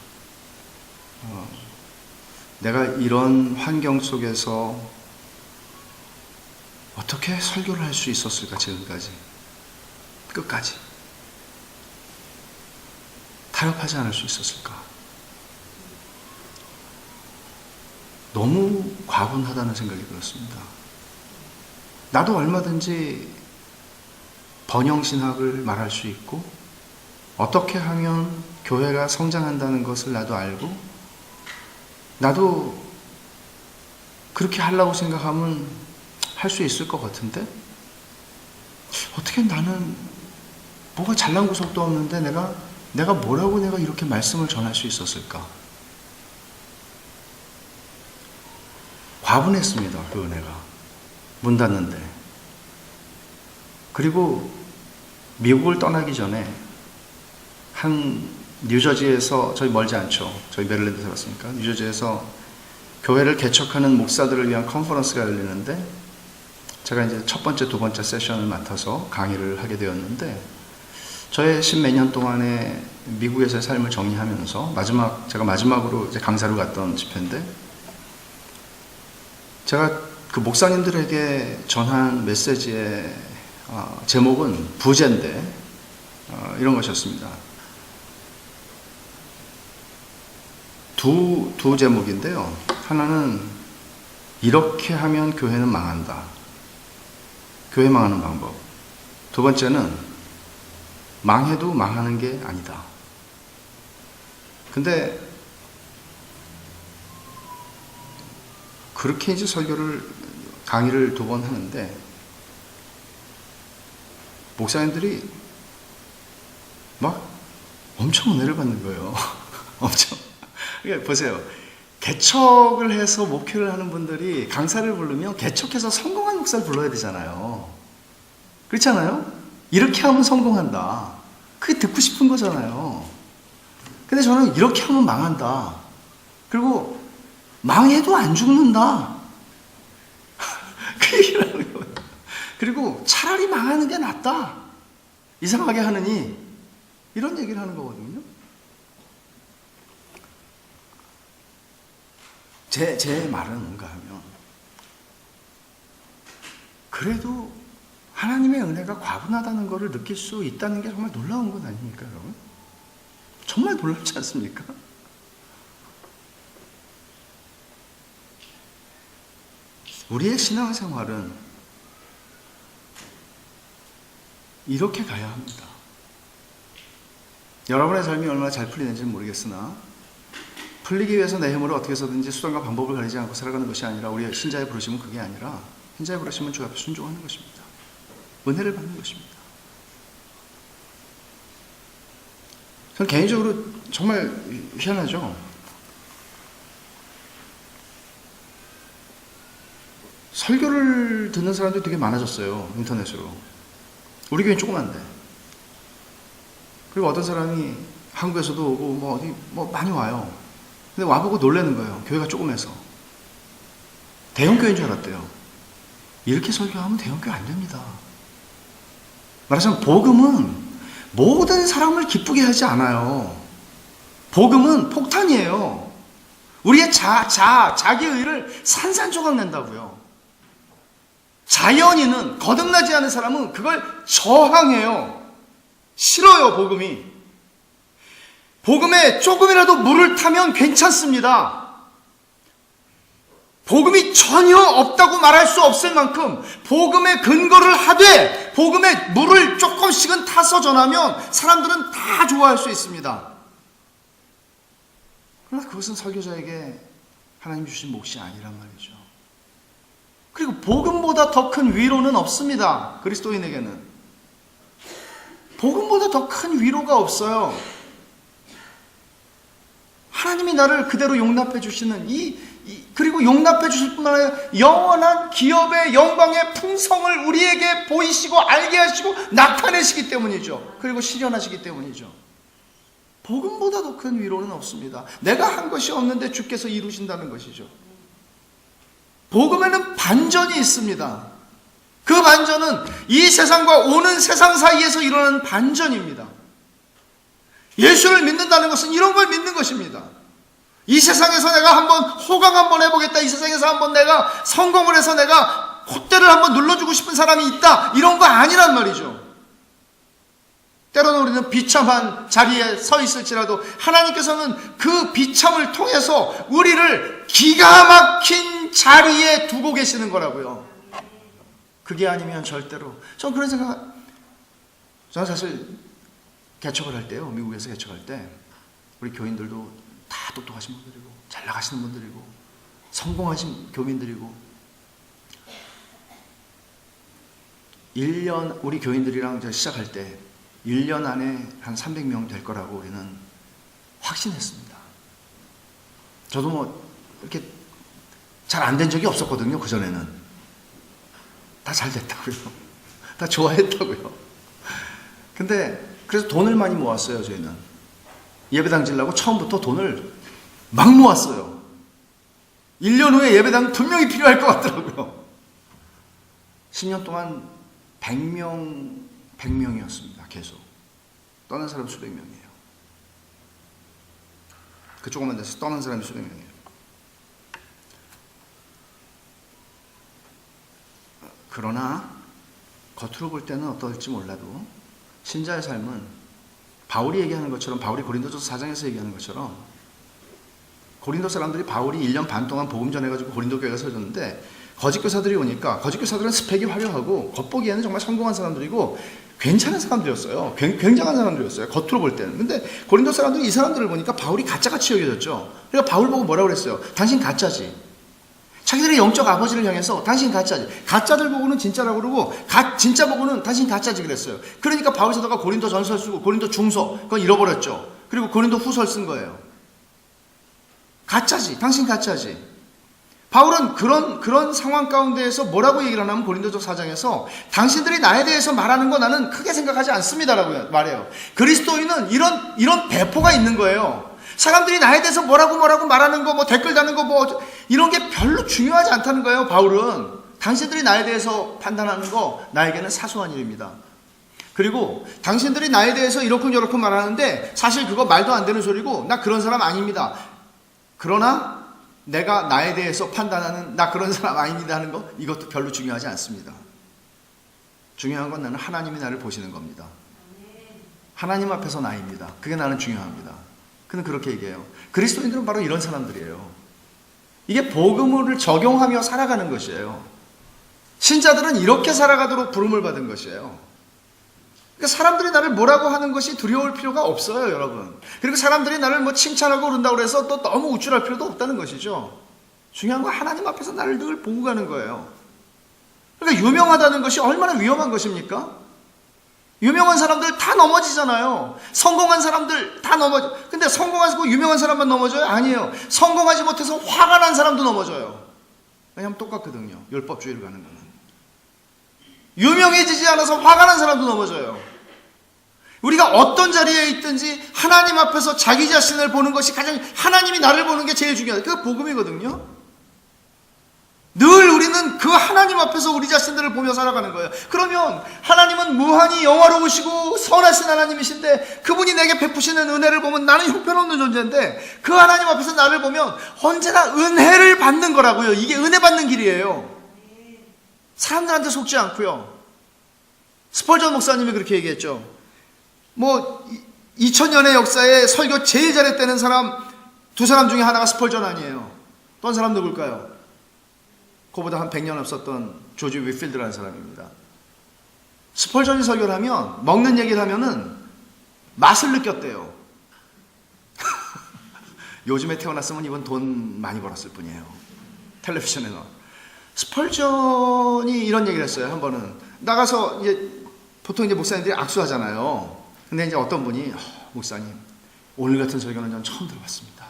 내가 이런 환경 속에서 어떻게 설교를 할 수 있었을까, 지금까지. 끝까지. 타협하지 않을 수 있었을까. 너무 과분하다는 생각이 들었습니다. 나도 얼마든지 번영신학을 말할 수 있고 어떻게 하면 교회가 성장한다는 것을 나도 알고 나도 그렇게 하려고 생각하면 할 수 있을 것 같은데 어떻게 나는 뭐가 잘난 구석도 없는데 내가 뭐라고 내가 이렇게 말씀을 전할 수 있었을까? 과분했습니다. 그 은혜가. 문 닫는데. 그리고 미국을 떠나기 전에 한 뉴저지에서, 저희 멀지 않죠. 저희 메릴랜드 살았으니까. 뉴저지에서 교회를 개척하는 목사들을 위한 컨퍼런스가 열리는데 제가 이제 첫 번째, 두 번째 세션을 맡아서 강의를 하게 되었는데 저의 십몇 년 동안의 미국에서의 삶을 정리하면서 제가 마지막으로 이제 강사로 갔던 집회인데 제가 그 목사님들에게 전한 메시지의 제목은 부제인데 이런 것이었습니다. 두 제목인데요. 하나는 이렇게 하면 교회는 망한다. 교회 망하는 방법. 두 번째는 망해도 망하는 게 아니다. 근데 그렇게 이제 강의를 2번 하는데 목사님들이 막 엄청 은혜를 받는 거예요. 엄청. 그러니까 보세요. 개척을 해서 목회를 하는 분들이 강사를 부르면 개척해서 성공한 목사를 불러야 되잖아요. 그렇잖아요? 이렇게 하면 성공한다. 그게 듣고 싶은 거잖아요. 근데 저는 이렇게 하면 망한다. 그리고 망해도 안 죽는다. 그 얘기를 하는 거예요. 그리고 차라리 망하는 게 낫다. 이상하게 하느니 이런 얘기를 하는 거거든요. 제 말은 뭔가 하면 그래도 하나님의 은혜가 과분하다는 것을 느낄 수 있다는 게 정말 놀라운 것 아닙니까, 여러분? 정말 놀랍지 않습니까? 우리의 신앙생활은 이렇게 가야 합니다. 여러분의 삶이 얼마나 잘 풀리는지는 모르겠으나 풀리기 위해서 내 힘으로 어떻게 해서든지 수단과 방법을 가리지 않고 살아가는 것이 아니라 우리의 신자의 부르심은 그게 아니라 신자의 부르심은 주 앞에 순종하는 것입니다. 은혜를 받는 것입니다. 저는 개인적으로 정말 희한하죠. 설교를 듣는 사람들이 되게 많아졌어요. 인터넷으로. 우리 교회는 조그만데. 그리고 어떤 사람이 한국에서도 오고 어디 많이 와요. 근데 와보고 놀라는 거예요. 교회가 조그매서. 대형교회인 줄 알았대요. 이렇게 설교하면 대형교회 안 됩니다. 말하자면 복음은 모든 사람을 기쁘게 하지 않아요. 복음은 폭탄이에요. 우리의 자기 의를 산산조각 낸다고요. 자연인은, 거듭나지 않은 사람은 그걸 저항해요. 싫어요, 복음이. 복음에 조금이라도 물을 타면 괜찮습니다. 복음이 전혀 없다고 말할 수 없을 만큼 복음의 근거를 하되 복음에 물을 조금씩은 타서 전하면 사람들은 다 좋아할 수 있습니다. 그러나 그것은 설교자에게 하나님 주신 몫이 아니란 말이죠. 그리고 복음보다 더 큰 위로는 없습니다. 그리스도인에게는. 복음보다 더 큰 위로가 없어요. 하나님이 나를 그대로 용납해 주시는 그리고 용납해 주실 뿐만 아니라 영원한 기업의 영광의 풍성을 우리에게 보이시고 알게 하시고 나타내시기 때문이죠. 그리고 실현하시기 때문이죠. 복음보다 더 큰 위로는 없습니다. 내가 한 것이 없는데 주께서 이루신다는 것이죠. 복음에는 반전이 있습니다. 그 반전은 이 세상과 오는 세상 사이에서 일어나는 반전입니다. 예수를 믿는다는 것은 이런 걸 믿는 것입니다. 이 세상에서 내가 한번 호강 한번 해보겠다. 이 세상에서 한번 내가 성공을 해서 내가 콧대를 한번 눌러주고 싶은 사람이 있다. 이런 거 아니란 말이죠. 때로는 우리는 비참한 자리에 서 있을지라도 하나님께서는 그 비참을 통해서 우리를 기가 막힌 자리에 두고 계시는 거라고요. 그게 아니면 절대로. 전 그런 생각, 저는 사실 개척을 할 때요, 미국에서 개척할 때 우리 교인들도 다 똑똑하신 분들이고 잘 나가시는 분들이고 성공하신 교민들이고 1년 우리 교인들이랑 시작할 때 1년 안에 한 300명 될 거라고 우리는 확신했습니다. 저도 이렇게 잘 안 된 적이 없었거든요. 그전에는 다 잘 됐다고요. 다 좋아했다고요. 근데 그래서 돈을 많이 모았어요. 저희는 예배당 지려고 처음부터 돈을 막 모았어요. 1년 후에 예배당 분명히 필요할 것 같더라고요. 10년 동안 100명이었습니다. 계속 떠난 사람 수백 명이에요. 그 조그만 데서 떠난 사람이 수백 명이에요. 그러나 겉으로 볼 때는 어떨지 몰라도 신자의 삶은 바울이 얘기하는 것처럼, 바울이 고린도전서 4장에서 얘기하는 것처럼, 고린도 사람들이 바울이 1년 반 동안 복음 전해가지고 고린도 교회가 세워졌는데 거짓 교사들이 오니까, 거짓 교사들은 스펙이 화려하고 겉보기에는 정말 성공한 사람들이고 괜찮은 사람들이었어요. 굉장한 사람들이었어요, 겉으로 볼 때는. 근데 고린도 사람들이 이 사람들을 보니까 바울이 가짜같이 여겨졌죠. 그러니까 바울 보고 뭐라고 그랬어요? 당신 가짜지. 자기들의 영적 아버지를 향해서 당신 가짜지. 가짜들 보고는 진짜라고 그러고 진짜 보고는 당신 가짜지 그랬어요. 그러니까 바울 사도가 고린도 전서를 쓰고 고린도 중서 그건 잃어버렸죠. 그리고 고린도 후서를 쓴 거예요. 가짜지. 당신 가짜지. 바울은 그런 상황 가운데에서 뭐라고 얘기를 하냐면 고린도전 4장에서 당신들이 나에 대해서 말하는 거 나는 크게 생각하지 않습니다라고 말해요. 그리스도인은 이런 배포가 있는 거예요. 사람들이 나에 대해서 뭐라고 말하는 거, 뭐 댓글 다는 거, 뭐 이런 게 별로 중요하지 않다는 거예요. 바울은 당신들이 나에 대해서 판단하는 거 나에게는 사소한 일입니다. 그리고 당신들이 나에 대해서 이렇고 말하는데 사실 그거 말도 안 되는 소리고 나 그런 사람 아닙니다. 그러나 내가 나에 대해서 판단하는 나 그런 사람 아닙니다 하는 거, 이것도 별로 중요하지 않습니다. 중요한 건 나는 하나님이 나를 보시는 겁니다. 하나님 앞에서 나입니다. 그게 나는 중요합니다. 그는 그렇게 얘기해요. 그리스도인들은 바로 이런 사람들이에요. 이게 복음을 적용하며 살아가는 것이에요. 신자들은 이렇게 살아가도록 부름을 받은 것이에요. 그러니까 사람들이 나를 뭐라고 하는 것이 두려울 필요가 없어요, 여러분. 그리고 사람들이 나를 뭐 칭찬하고 그런다고 해서 또 너무 우쭐할 필요도 없다는 것이죠. 중요한 건 하나님 앞에서 나를 늘 보고 가는 거예요. 그러니까 유명하다는 것이 얼마나 위험한 것입니까? 유명한 사람들 다 넘어지잖아요. 성공한 사람들 다 넘어져. 근데 성공하고 유명한 사람만 넘어져요? 아니에요. 성공하지 못해서 화가 난 사람도 넘어져요. 왜냐하면 똑같거든요. 율법주의를 가는 거는. 유명해지지 않아서 화가 난 사람도 넘어져요. 우리가 어떤 자리에 있든지 하나님 앞에서 자기 자신을 보는 것이 가장, 하나님이 나를 보는 게 제일 중요해요. 그게 복음이거든요. 늘 우리는 그 하나님 앞에서 우리 자신들을 보며 살아가는 거예요. 그러면 하나님은 무한히 영화로우시고 선하신 하나님이신데 그분이 내게 베푸시는 은혜를 보면 나는 형편없는 존재인데 그 하나님 앞에서 나를 보면 언제나 은혜를 받는 거라고요. 이게 은혜 받는 길이에요. 사람들한테 속지 않고요. 스펄전 목사님이 그렇게 얘기했죠. 뭐 2000년의 역사에 설교 제일 잘했다는 사람 두 사람 중에 하나가 스펄전 아니에요. 어떤 사람 누굴까요? 그보다 한 100년 없었던 조지 위필드라는 사람입니다. 스펄전이 설교를 하면, 먹는 얘기를 하면은 맛을 느꼈대요. 요즘에 태어났으면 이번 돈 많이 벌었을 뿐이에요. 텔레비전에는. 스펄전이 이런 얘기를 했어요. 한 번은 나가서 보통 목사님들이 악수하잖아요. 근데 이제 어떤 분이 목사님 오늘 같은 설교는 전 처음 들어봤습니다.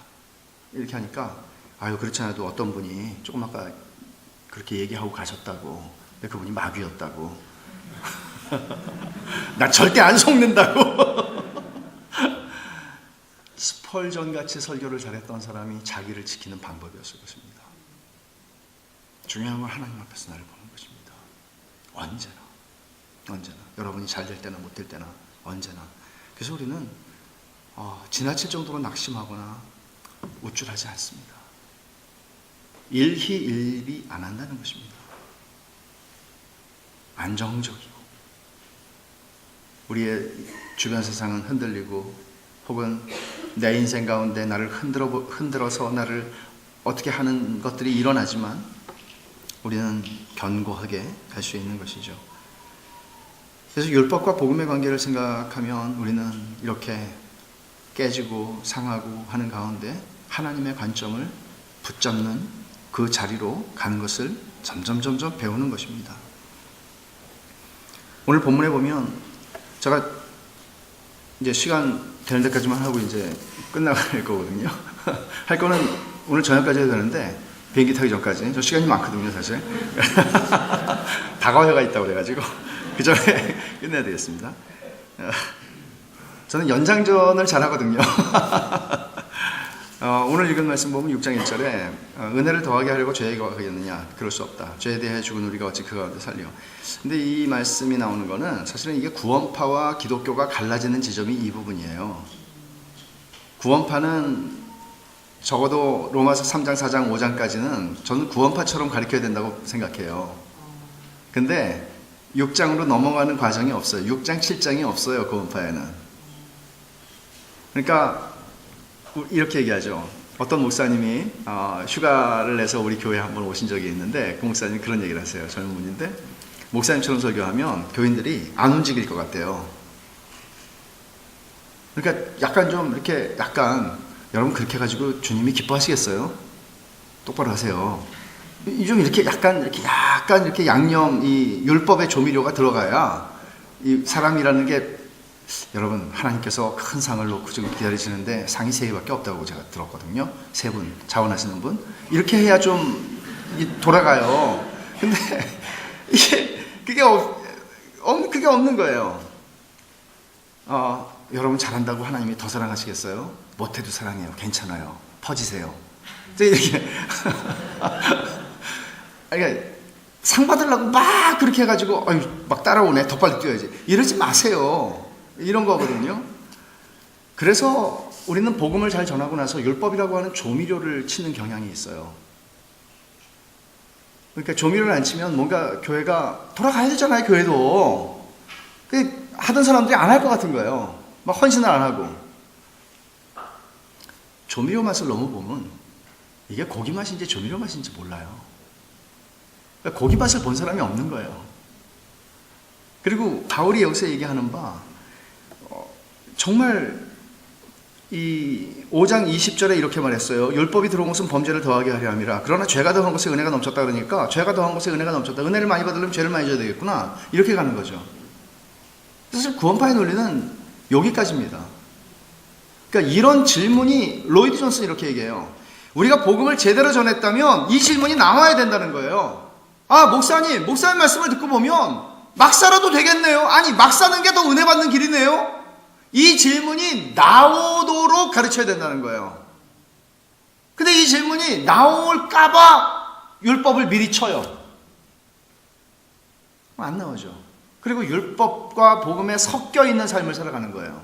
이렇게 하니까 아유 그렇지 않아도 어떤 분이 조금 아까 그렇게 얘기하고 가셨다고. 근데 그분이 마귀였다고. 나 절대 안 속는다고. 스펄전같이 설교를 잘했던 사람이 자기를 지키는 방법이었을 것입니다. 중요한 건 하나님 앞에서 나를 보는 것입니다. 언제나. 여러분이 잘 될 때나 못 될 때나 언제나. 그래서 우리는 지나칠 정도로 낙심하거나 우쭐하지 않습니다. 일희일비 안 한다는 것입니다. 안정적이고 우리의 주변 세상은 흔들리고 혹은 내 인생 가운데 나를 흔들어서 나를 어떻게 하는 것들이 일어나지만 우리는 견고하게 갈 수 있는 것이죠. 그래서 율법과 복음의 관계를 생각하면 우리는 이렇게 깨지고 상하고 하는 가운데 하나님의 관점을 붙잡는 그 자리로 가는 것을 점점 배우는 것입니다. 오늘 본문에 보면 제가 이제 시간 되는 데까지만 하고 이제 끝나갈 거거든요. 할 거는 오늘 저녁까지 해야 되는데 비행기 타기 전까지 저 시간이 많거든요 사실. 다과회가 있다고 그래가지고 그 전에 끝내야 되겠습니다. 저는 연장전을 잘하거든요. 오늘 읽은 말씀 보면 6장 1절에 은혜를 더하게 하려고 죄에 거하겠느냐? 그럴 수 없다. 죄에 대해 죽은 우리가 어찌 그 가운데 살려. 근데 이 말씀이 나오는 거는 사실은 이게 구원파와 기독교가 갈라지는 지점이 이 부분이에요. 구원파는 적어도 로마서 3장, 4장, 5장까지는 저는 구원파처럼 가르쳐야 된다고 생각해요. 근데 6장으로 넘어가는 과정이 없어요. 6장, 7장이 없어요. 구원파에는. 그러니까 이렇게 얘기하죠. 어떤 목사님이 휴가를 내서 우리 교회에 한번 오신 적이 있는데 그 목사님이 그런 얘기를 하세요. 젊은 분인데 목사님처럼 설교하면 교인들이 안 움직일 것 같대요. 그러니까 약간 좀 이렇게 여러분 그렇게 해가지고 주님이 기뻐하시겠어요? 똑바로 하세요. 좀 이렇게 약간 이렇게 양념, 이 율법의 조미료가 들어가야 이 사람이라는 게, 여러분 하나님께서 큰 상을 놓고 지금 기다리시는데 상이 3개밖에 없다고 제가 들었거든요. 3분 자원하시는 분 이렇게 해야 좀 돌아가요. 근데 그게 없는 거예요. 여러분 잘한다고 하나님이 더 사랑하시겠어요? 못해도 사랑해요. 괜찮아요. 퍼지세요. 이렇게 그러니까 상 받으려고 막 그렇게 해가지고 막 따라오네. 더 빨리 뛰어야지. 이러지 마세요. 이런 거거든요. 그래서 우리는 복음을 잘 전하고 나서 율법이라고 하는 조미료를 치는 경향이 있어요. 그러니까 조미료를 안 치면 뭔가 교회가 돌아가야 되잖아요. 교회도. 하던 사람들이 안 할 것 같은 거예요. 막 헌신을 안 하고. 조미료 맛을 너무 보면 이게 고기 맛인지 조미료 맛인지 몰라요. 그러니까 고기 맛을 본 사람이 없는 거예요. 그리고 바울이 여기서 얘기하는 바 정말 이 5장 20절에 이렇게 말했어요. 율법이 들어온 것은 범죄를 더하게 하려 함이라. 그러나 죄가 더한 것에 은혜가 넘쳤다 그러니까 죄가 더한 것에 은혜가 넘쳤다. 은혜를 많이 받으려면 죄를 많이 져야 되겠구나. 이렇게 가는 거죠. 사실 구원파의 논리는 여기까지입니다. 그러니까 이런 질문이 로이드 존슨 이렇게 얘기해요. 우리가 복음을 제대로 전했다면 이 질문이 나와야 된다는 거예요. 목사님 말씀을 듣고 보면 막 살아도 되겠네요. 아니 막 사는 게 더 은혜 받는 길이네요. 이 질문이 나오도록 가르쳐야 된다는 거예요. 근데 이 질문이 나올까봐 율법을 미리 쳐요. 안 나오죠. 그리고 율법과 복음에 섞여 있는 삶을 살아가는 거예요.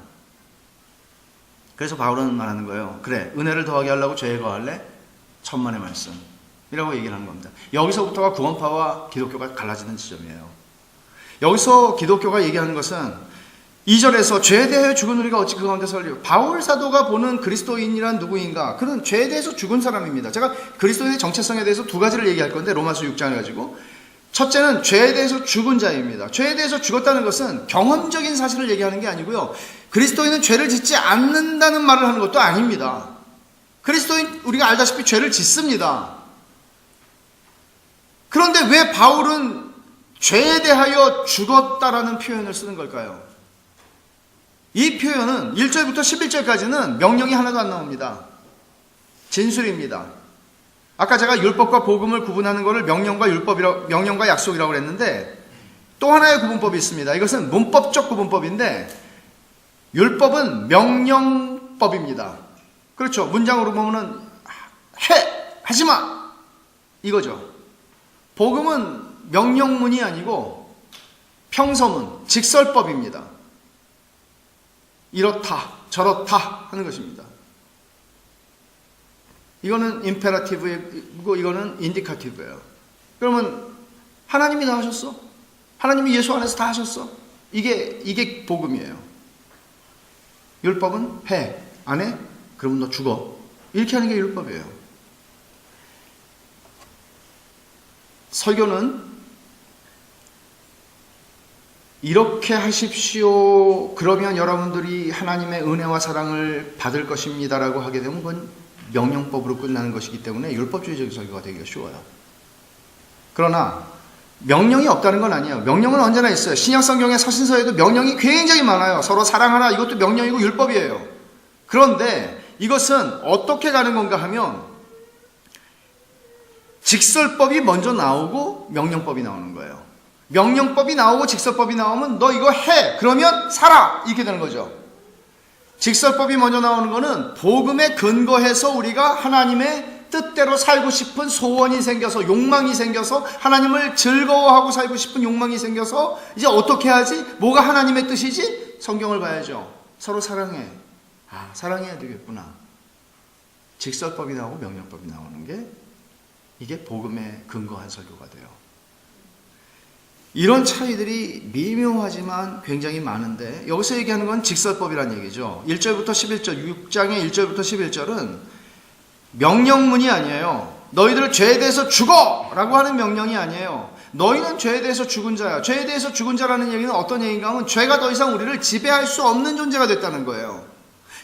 그래서 바울은 말하는 거예요. 그래, 은혜를 더하게 하려고 죄에 거할래? 천만의 말씀이라고 얘기를 하는 겁니다. 여기서부터가 구원파와 기독교가 갈라지는 지점이에요. 여기서 기독교가 얘기하는 것은 2절에서 죄에 대하여 죽은 우리가 어찌 그 가운데 살리요? 바울 사도가 보는 그리스도인이란 누구인가? 그는 죄에 대해서 죽은 사람입니다. 제가 그리스도인의 정체성에 대해서 2가지를 얘기할 건데 로마서 6장을 가지고 첫째는 죄에 대해서 죽은 자입니다. 죄에 대해서 죽었다는 것은 경험적인 사실을 얘기하는 게 아니고요. 그리스도인은 죄를 짓지 않는다는 말을 하는 것도 아닙니다. 그리스도인 우리가 알다시피 죄를 짓습니다. 그런데 왜 바울은 죄에 대하여 죽었다라는 표현을 쓰는 걸까요? 이 표현은 1절부터 11절까지는 명령이 하나도 안 나옵니다. 진술입니다. 아까 제가 율법과 복음을 구분하는 것을 명령과 약속이라고 그랬는데 또 하나의 구분법이 있습니다. 이것은 문법적 구분법인데 율법은 명령법입니다. 그렇죠. 문장으로 보면은 하지마 이거죠. 복음은 명령문이 아니고 평서문, 직설법입니다. 이렇다 저렇다 하는 것입니다. 이거는 임페라티브이고 이거는 인디카티브예요. 그러면 하나님이 다 하셨어? 하나님이 예수 안에서 다 하셨어? 이게 복음이에요. 율법은 해, 안 해? 그러면 너 죽어. 이렇게 하는 게 율법이에요. 설교는 이렇게 하십시오. 그러면 여러분들이 하나님의 은혜와 사랑을 받을 것입니다라고 하게 되면 그건 명령법으로 끝나는 것이기 때문에 율법주의적인 설교가 되기가 쉬워요. 그러나 명령이 없다는 건 아니에요. 명령은 언제나 있어요. 신약 성경의 서신서에도 명령이 굉장히 많아요. 서로 사랑하라 이것도 명령이고 율법이에요. 그런데 이것은 어떻게 가는 건가 하면 직설법이 먼저 나오고 명령법이 나오는 거예요. 명령법이 나오고 직설법이 나오면 너 이거 해 그러면 살아 이렇게 되는 거죠. 직설법이 먼저 나오는 거는 복음에 근거해서 우리가 하나님의 뜻대로 살고 싶은 소원이 생겨서 욕망이 생겨서 하나님을 즐거워하고 살고 싶은 욕망이 생겨서 이제 어떻게 하지? 뭐가 하나님의 뜻이지? 성경을 봐야죠. 서로 사랑해. 사랑해야 되겠구나. 직설법이 나오고 명령법이 나오는 게 이게 복음에 근거한 설교가 돼요. 이런 차이들이 미묘하지만 굉장히 많은데 여기서 얘기하는 건 직설법이라는 얘기죠. 1절부터 11절, 6장의 1절부터 11절은 명령문이 아니에요. 너희들 죄에 대해서 죽어! 라고 하는 명령이 아니에요. 너희는 죄에 대해서 죽은 자야. 죄에 대해서 죽은 자라는 얘기는 어떤 얘기인가 하면 죄가 더 이상 우리를 지배할 수 없는 존재가 됐다는 거예요.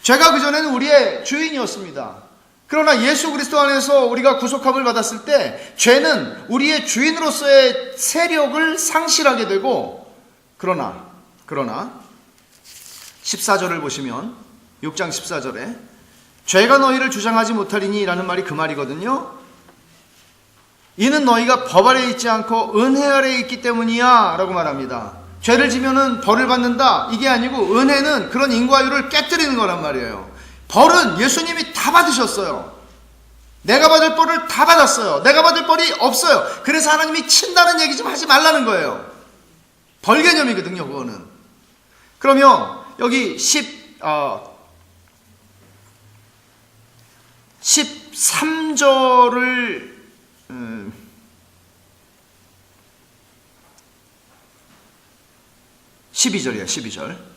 죄가 그전에는 우리의 주인이었습니다. 그러나 예수 그리스도 안에서 우리가 구속함을 받았을 때 죄는 우리의 주인으로서의 세력을 상실하게 되고 그러나 14절을 보시면 6장 14절에 죄가 너희를 주장하지 못하리니 라는 말이 그 말이거든요. 이는 너희가 법 아래에 있지 않고 은혜 아래에 있기 때문이야 라고 말합니다. 죄를 지면은 벌을 받는다 이게 아니고 은혜는 그런 인과율을 깨뜨리는 거란 말이에요. 벌은 예수님이 다 받으셨어요. 내가 받을 벌을 다 받았어요. 내가 받을 벌이 없어요. 그래서 하나님이 친다는 얘기 좀 하지 말라는 거예요. 벌 개념이거든요, 그거는. 그러면 여기 13절을 12절이야, 12절.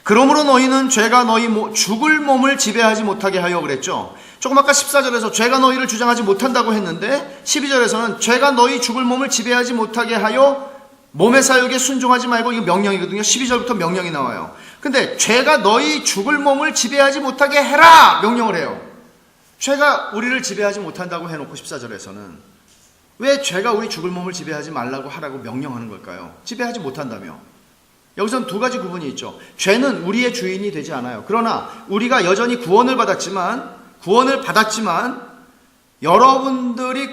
그러므로 너희는 죄가 너희 죽을 몸을 지배하지 못하게 하여 그랬죠. 조금 아까 14절에서 죄가 너희를 주장하지 못한다고 했는데 12절에서는 죄가 너희 죽을 몸을 지배하지 못하게 하여 몸의 사욕에 순종하지 말고 이거 명령이거든요. 12절부터 명령이 나와요. 근데 죄가 너희 죽을 몸을 지배하지 못하게 해라 명령을 해요. 죄가 우리를 지배하지 못한다고 해놓고 14절에서는 왜 죄가 우리 죽을 몸을 지배하지 말라고 하라고 명령하는 걸까요? 지배하지 못한다며. 여기서는 두 가지 구분이 있죠. 죄는 우리의 주인이 되지 않아요. 그러나 우리가 여전히 구원을 받았지만 여러분들이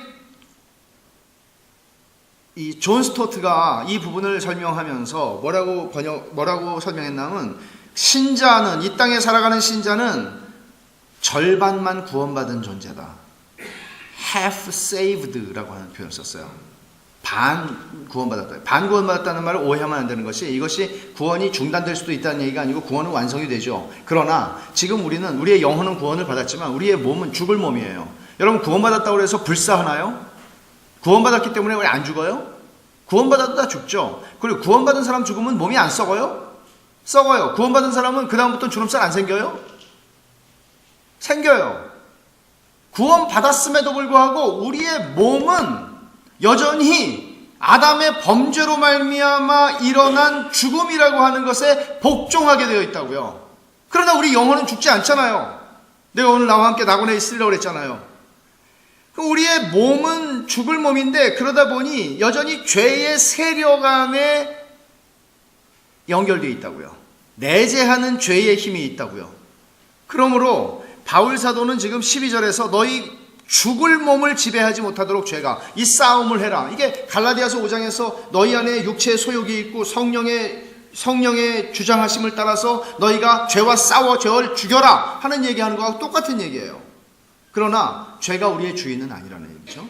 이 존 스토트가 이 부분을 설명하면서 뭐라고 설명했냐면 신자는 이 땅에 살아가는 신자는 절반만 구원받은 존재다. half saved라고 하는 표현을 썼어요. 반 구원받았다. 반 구원받았다는 말을 오해하면 안 되는 것이 이것이 구원이 중단될 수도 있다는 얘기가 아니고 구원은 완성이 되죠. 그러나 지금 우리의 영혼은 구원을 받았지만 우리의 몸은 죽을 몸이에요. 여러분 구원받았다고 해서 불사하나요? 구원받았기 때문에 우리 안 죽어요? 구원받아도 다 죽죠. 그리고 구원받은 사람 죽으면 몸이 안 썩어요? 썩어요. 구원받은 사람은 그 다음부터 주름살 안 생겨요? 생겨요. 구원받았음에도 불구하고 우리의 몸은 여전히 아담의 범죄로 말미암아 일어난 죽음이라고 하는 것에 복종하게 되어 있다고요. 그러나 우리 영혼은 죽지 않잖아요. 내가 오늘 나와 함께 낙원에 있으려고 그랬잖아요. 우리의 몸은 죽을 몸인데 그러다 보니 여전히 죄의 세력 안에 연결되어 있다고요. 내재하는 죄의 힘이 있다고요. 그러므로 바울 사도는 지금 12절에서 너희 죽을 몸을 지배하지 못하도록 죄가 이 싸움을 해라. 이게 갈라디아서 5장에서 너희 안에 육체의 소욕이 있고 성령의 주장하심을 따라서 너희가 죄와 싸워 죄를 죽여라 하는 얘기하는 거하고 똑같은 얘기예요. 그러나 죄가 우리의 주인은 아니라는 얘기죠.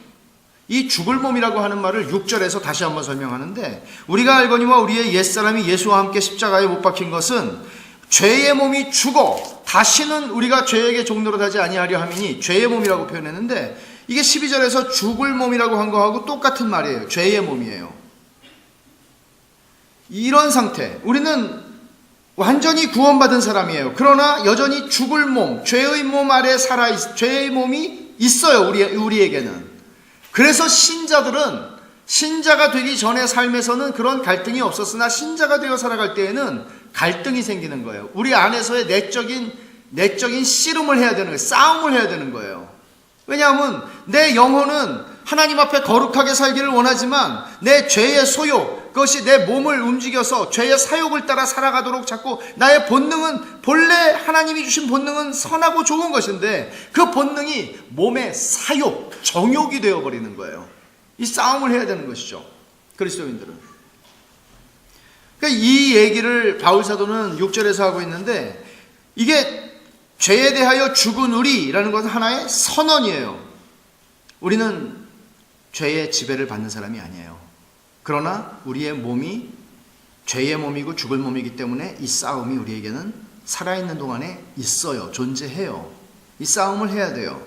이 죽을 몸이라고 하는 말을 6절에서 다시 한번 설명하는데 우리가 알거니와 우리의 옛사람이 예수와 함께 십자가에 못 박힌 것은 죄의 몸이 죽어 다시는 우리가 죄에게 종노릇하지 아니하려 함이니 죄의 몸이라고 표현했는데 이게 12절에서 죽을 몸이라고 한 거하고 똑같은 말이에요. 죄의 몸이에요. 이런 상태, 우리는 완전히 구원받은 사람이에요. 그러나 여전히 죽을 몸, 죄의 몸 아래 죄의 몸이 있어요. 우리에게는. 그래서 신자가 되기 전의 삶에서는 그런 갈등이 없었으나 신자가 되어 살아갈 때에는 갈등이 생기는 거예요. 우리 안에서의 내적인 씨름을 해야 되는 거예요. 싸움을 해야 되는 거예요. 왜냐하면 내 영혼은 하나님 앞에 거룩하게 살기를 원하지만 내 죄의 소욕, 그것이 내 몸을 움직여서 죄의 사욕을 따라 살아가도록 자꾸 나의 본능은 본래 하나님이 주신 본능은 선하고 좋은 것인데 그 본능이 몸의 사욕, 정욕이 되어버리는 거예요. 이 싸움을 해야 되는 것이죠. 그리스도인들은. 그러니까 이 얘기를 바울 사도는 6절에서 하고 있는데 이게 죄에 대하여 죽은 우리라는 것은 하나의 선언이에요. 우리는 죄의 지배를 받는 사람이 아니에요. 그러나 우리의 몸이 죄의 몸이고 죽을 몸이기 때문에 이 싸움이 우리에게는 살아있는 동안에 있어요. 존재해요. 이 싸움을 해야 돼요.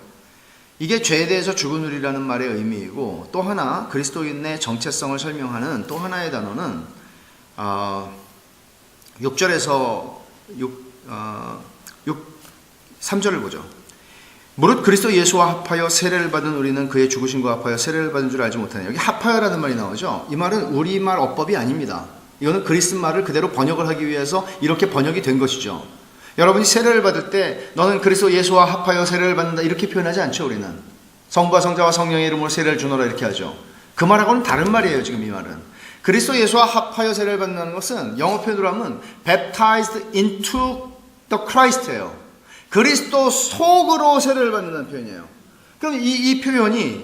이게 죄에 대해서 죽으리라는 말의 의미이고, 또 하나 그리스도인의 정체성을 설명하는 또 하나의 단어는 6절에서 3절을 보죠. 무릇 그리스도 예수와 합하여 세례를 받은 우리는 그의 죽으심과 합하여 세례를 받은 줄 알지 못하냐. 여기 합하여라는 말이 나오죠. 이 말은 우리말 어법이 아닙니다. 이거는 그리스 말을 그대로 번역을 하기 위해서 이렇게 번역이 된 것이죠. 여러분이 세례를 받을 때 너는 그리스도 예수와 합하여 세례를 받는다 이렇게 표현하지 않죠. 우리는 성부와 성자와 성령의 이름으로 세례를 주노라 이렇게 하죠. 그 말하고는 다른 말이에요. 지금 이 말은 그리스도 예수와 합하여 세례를 받는다는 것은 영어 표현으로 하면 baptized into the Christ예요. 그리스도 속으로 세례를 받는다는 표현이에요. 그럼 이 표현이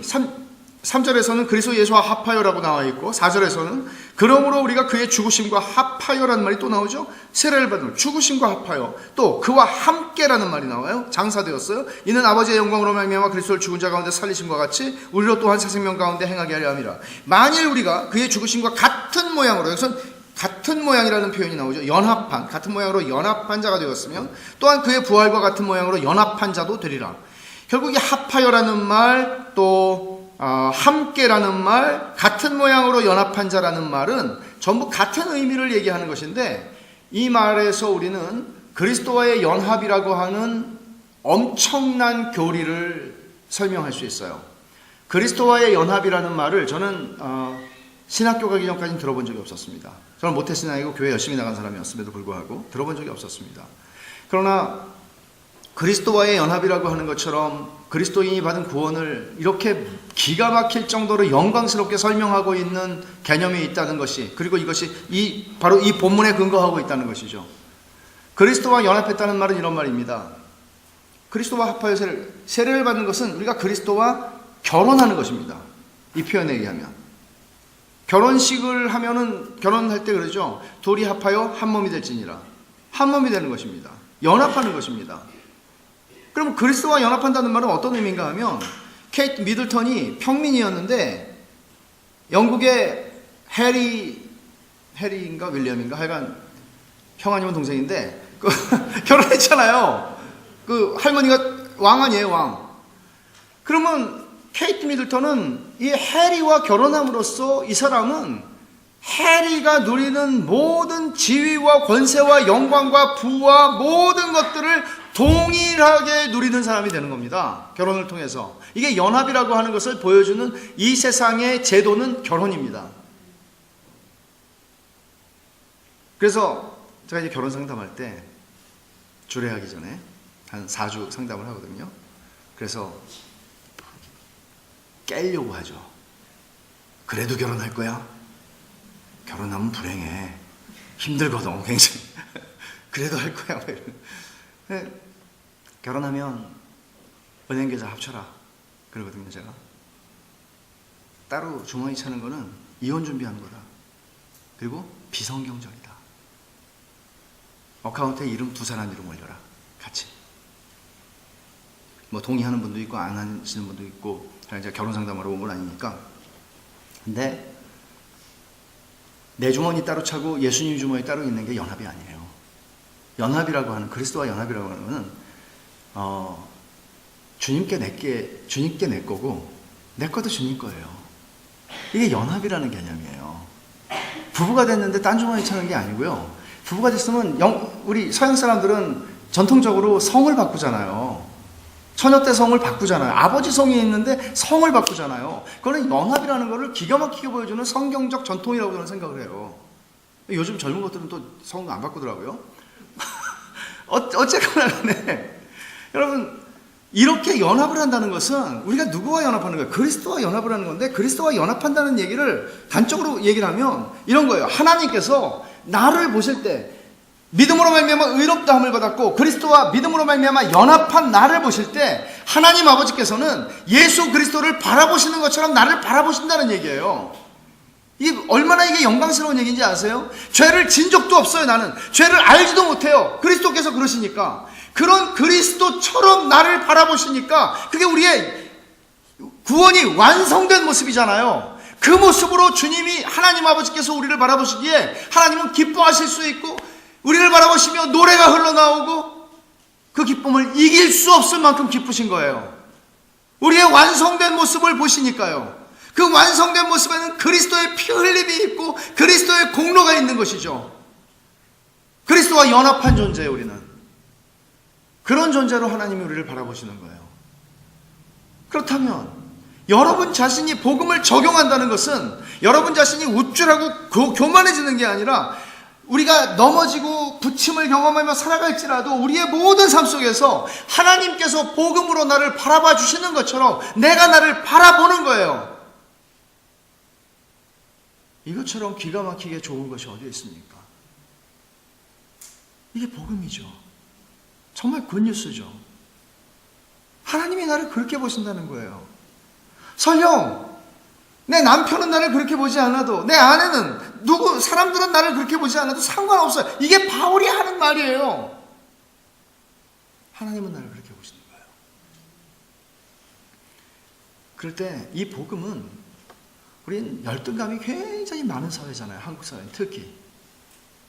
3절에서는 그리스도 예수와 합하여라고 나와 있고 4절에서는 그러므로 우리가 그의 죽으심과 합하여라는 말이 또 나오죠. 세례를 받은 죽으심과 합하여, 또 그와 함께라는 말이 나와요. 장사되었어요. 이는 아버지의 영광으로 말미암아 그리스도를 죽은 자 가운데 살리심과 같이 우리로 또한 새 생명 가운데 행하게 하려 함이라. 만일 우리가 그의 죽으심과 같은 모양으로, 여기서 같은 모양이라는 표현이 나오죠. 연합한, 같은 모양으로 연합한 자가 되었으면 또한 그의 부활과 같은 모양으로 연합한 자도 되리라. 결국 이 합하여라는 말, 또 함께라는 말, 같은 모양으로 연합한 자라는 말은 전부 같은 의미를 얘기하는 것인데, 이 말에서 우리는 그리스도와의 연합이라고 하는 엄청난 교리를 설명할 수 있어요. 그리스도와의 연합이라는 말을 저는 신학교 가기 전까지는 들어본 적이 없었습니다. 저는 모태신앙이고 교회 열심히 나간 사람이었음에도 불구하고 들어본 적이 없었습니다. 그러나 그리스도와의 연합이라고 하는 것처럼 그리스도인이 받은 구원을 이렇게 기가 막힐 정도로 영광스럽게 설명하고 있는 개념이 있다는 것이, 그리고 이것이 바로 이 본문에 근거하고 있다는 것이죠. 그리스도와 연합했다는 말은 이런 말입니다. 그리스도와 합하여 세례를 받는 것은 우리가 그리스도와 결혼하는 것입니다. 이 표현에 의하면. 결혼식을 하면은, 결혼할 때 그러죠. 둘이 합하여 한 몸이 될지니라. 한 몸이 되는 것입니다. 연합하는 것입니다. 그럼 그리스도와 연합한다는 말은 어떤 의미인가 하면, 케이트 미들턴이 평민이었는데 영국의 해리인가 윌리엄인가 하여간 형 아니면 동생인데 결혼했잖아요. 그 할머니가 왕 아니에요, 왕. 그러면 케이트 미들턴은 이 해리와 결혼함으로써 이 사람은 해리가 누리는 모든 지위와 권세와 영광과 부와 모든 것들을 동일하게 누리는 사람이 되는 겁니다. 결혼을 통해서. 이게 연합이라고 하는 것을 보여주는 이 세상의 제도는 결혼입니다. 그래서 제가 이제 결혼 상담할 때 주례하기 전에 한 4주 상담을 하거든요. 그래서 깨려고 하죠. 그래도 결혼할 거야? 결혼하면 불행해. 힘들거든, 굉장히. 그래도 할 거야. 결혼하면 은행계좌 합쳐라. 그러거든요, 제가. 따로 주머니 차는 거는 이혼 준비하는 거다. 그리고 비성경적이다. 어카운트에 이름 두 사람 이름 올려라. 같이. 뭐 동의하는 분도 있고 안 하시는 분도 있고, 제가 결혼 상담하러 온 건 아니니까. 근데 내 주머니 따로 차고 예수님 주머니 따로 있는 게 연합이 아니에요. 연합이라고 하는, 그리스도와 연합이라고 하는 것은 주님께 내 거고 내 것도 주님 거예요. 이게 연합이라는 개념이에요. 부부가 됐는데 딴 주머니 차는 게 아니고요. 부부가 됐으면 우리 서양 사람들은 전통적으로 성을 바꾸잖아요. 처녀 때 성을 바꾸잖아요. 아버지 성이 있는데 성을 바꾸잖아요. 그거는 연합이라는 것을 기가 막히게 보여주는 성경적 전통이라고 저는 생각을 해요. 요즘 젊은 것들은 또 성 안 바꾸더라고요. 어쨌거나 간에 여러분, 이렇게 연합을 한다는 것은 우리가 누구와 연합하는 거예요? 그리스도와 연합을 하는 건데, 그리스도와 연합한다는 얘기를 단적으로 얘기를 하면 이런 거예요. 하나님께서 나를 보실 때 믿음으로 말미암아 의롭다함을 받았고 그리스도와 믿음으로 말미암아 연합한 나를 보실 때 하나님 아버지께서는 예수 그리스도를 바라보시는 것처럼 나를 바라보신다는 얘기예요. 이게 얼마나 이게 영광스러운 얘기인지 아세요? 죄를 진 적도 없어요. 나는 죄를 알지도 못해요. 그리스도께서 그러시니까. 그런 그리스도처럼 나를 바라보시니까 그게 우리의 구원이 완성된 모습이잖아요. 그 모습으로 주님이, 하나님 아버지께서 우리를 바라보시기에 하나님은 기뻐하실 수 있고, 우리를 바라보시며 노래가 흘러나오고 그 기쁨을 이길 수 없을 만큼 기쁘신 거예요. 우리의 완성된 모습을 보시니까요. 그 완성된 모습에는 그리스도의 피 흘림이 있고 그리스도의 공로가 있는 것이죠. 그리스도와 연합한 존재예요. 우리는 그런 존재로 하나님이 우리를 바라보시는 거예요. 그렇다면 여러분 자신이 복음을 적용한다는 것은 여러분 자신이 우쭐하고 교만해지는 게 아니라 우리가 넘어지고 부침을 경험하며 살아갈지라도 우리의 모든 삶 속에서 하나님께서 복음으로 나를 바라봐 주시는 것처럼 내가 나를 바라보는 거예요. 이것처럼 기가 막히게 좋은 것이 어디에 있습니까? 이게 복음이죠. 정말 굿뉴스죠. 하나님이 나를 그렇게 보신다는 거예요. 설령 내 남편은 나를 그렇게 보지 않아도, 내 아내는, 사람들은 나를 그렇게 보지 않아도 상관없어요. 이게 바울이 하는 말이에요. 하나님은 나를 그렇게 보시는 거예요. 그럴 때 이 복음은, 우린 열등감이 굉장히 많은 사회잖아요. 한국 사회는 특히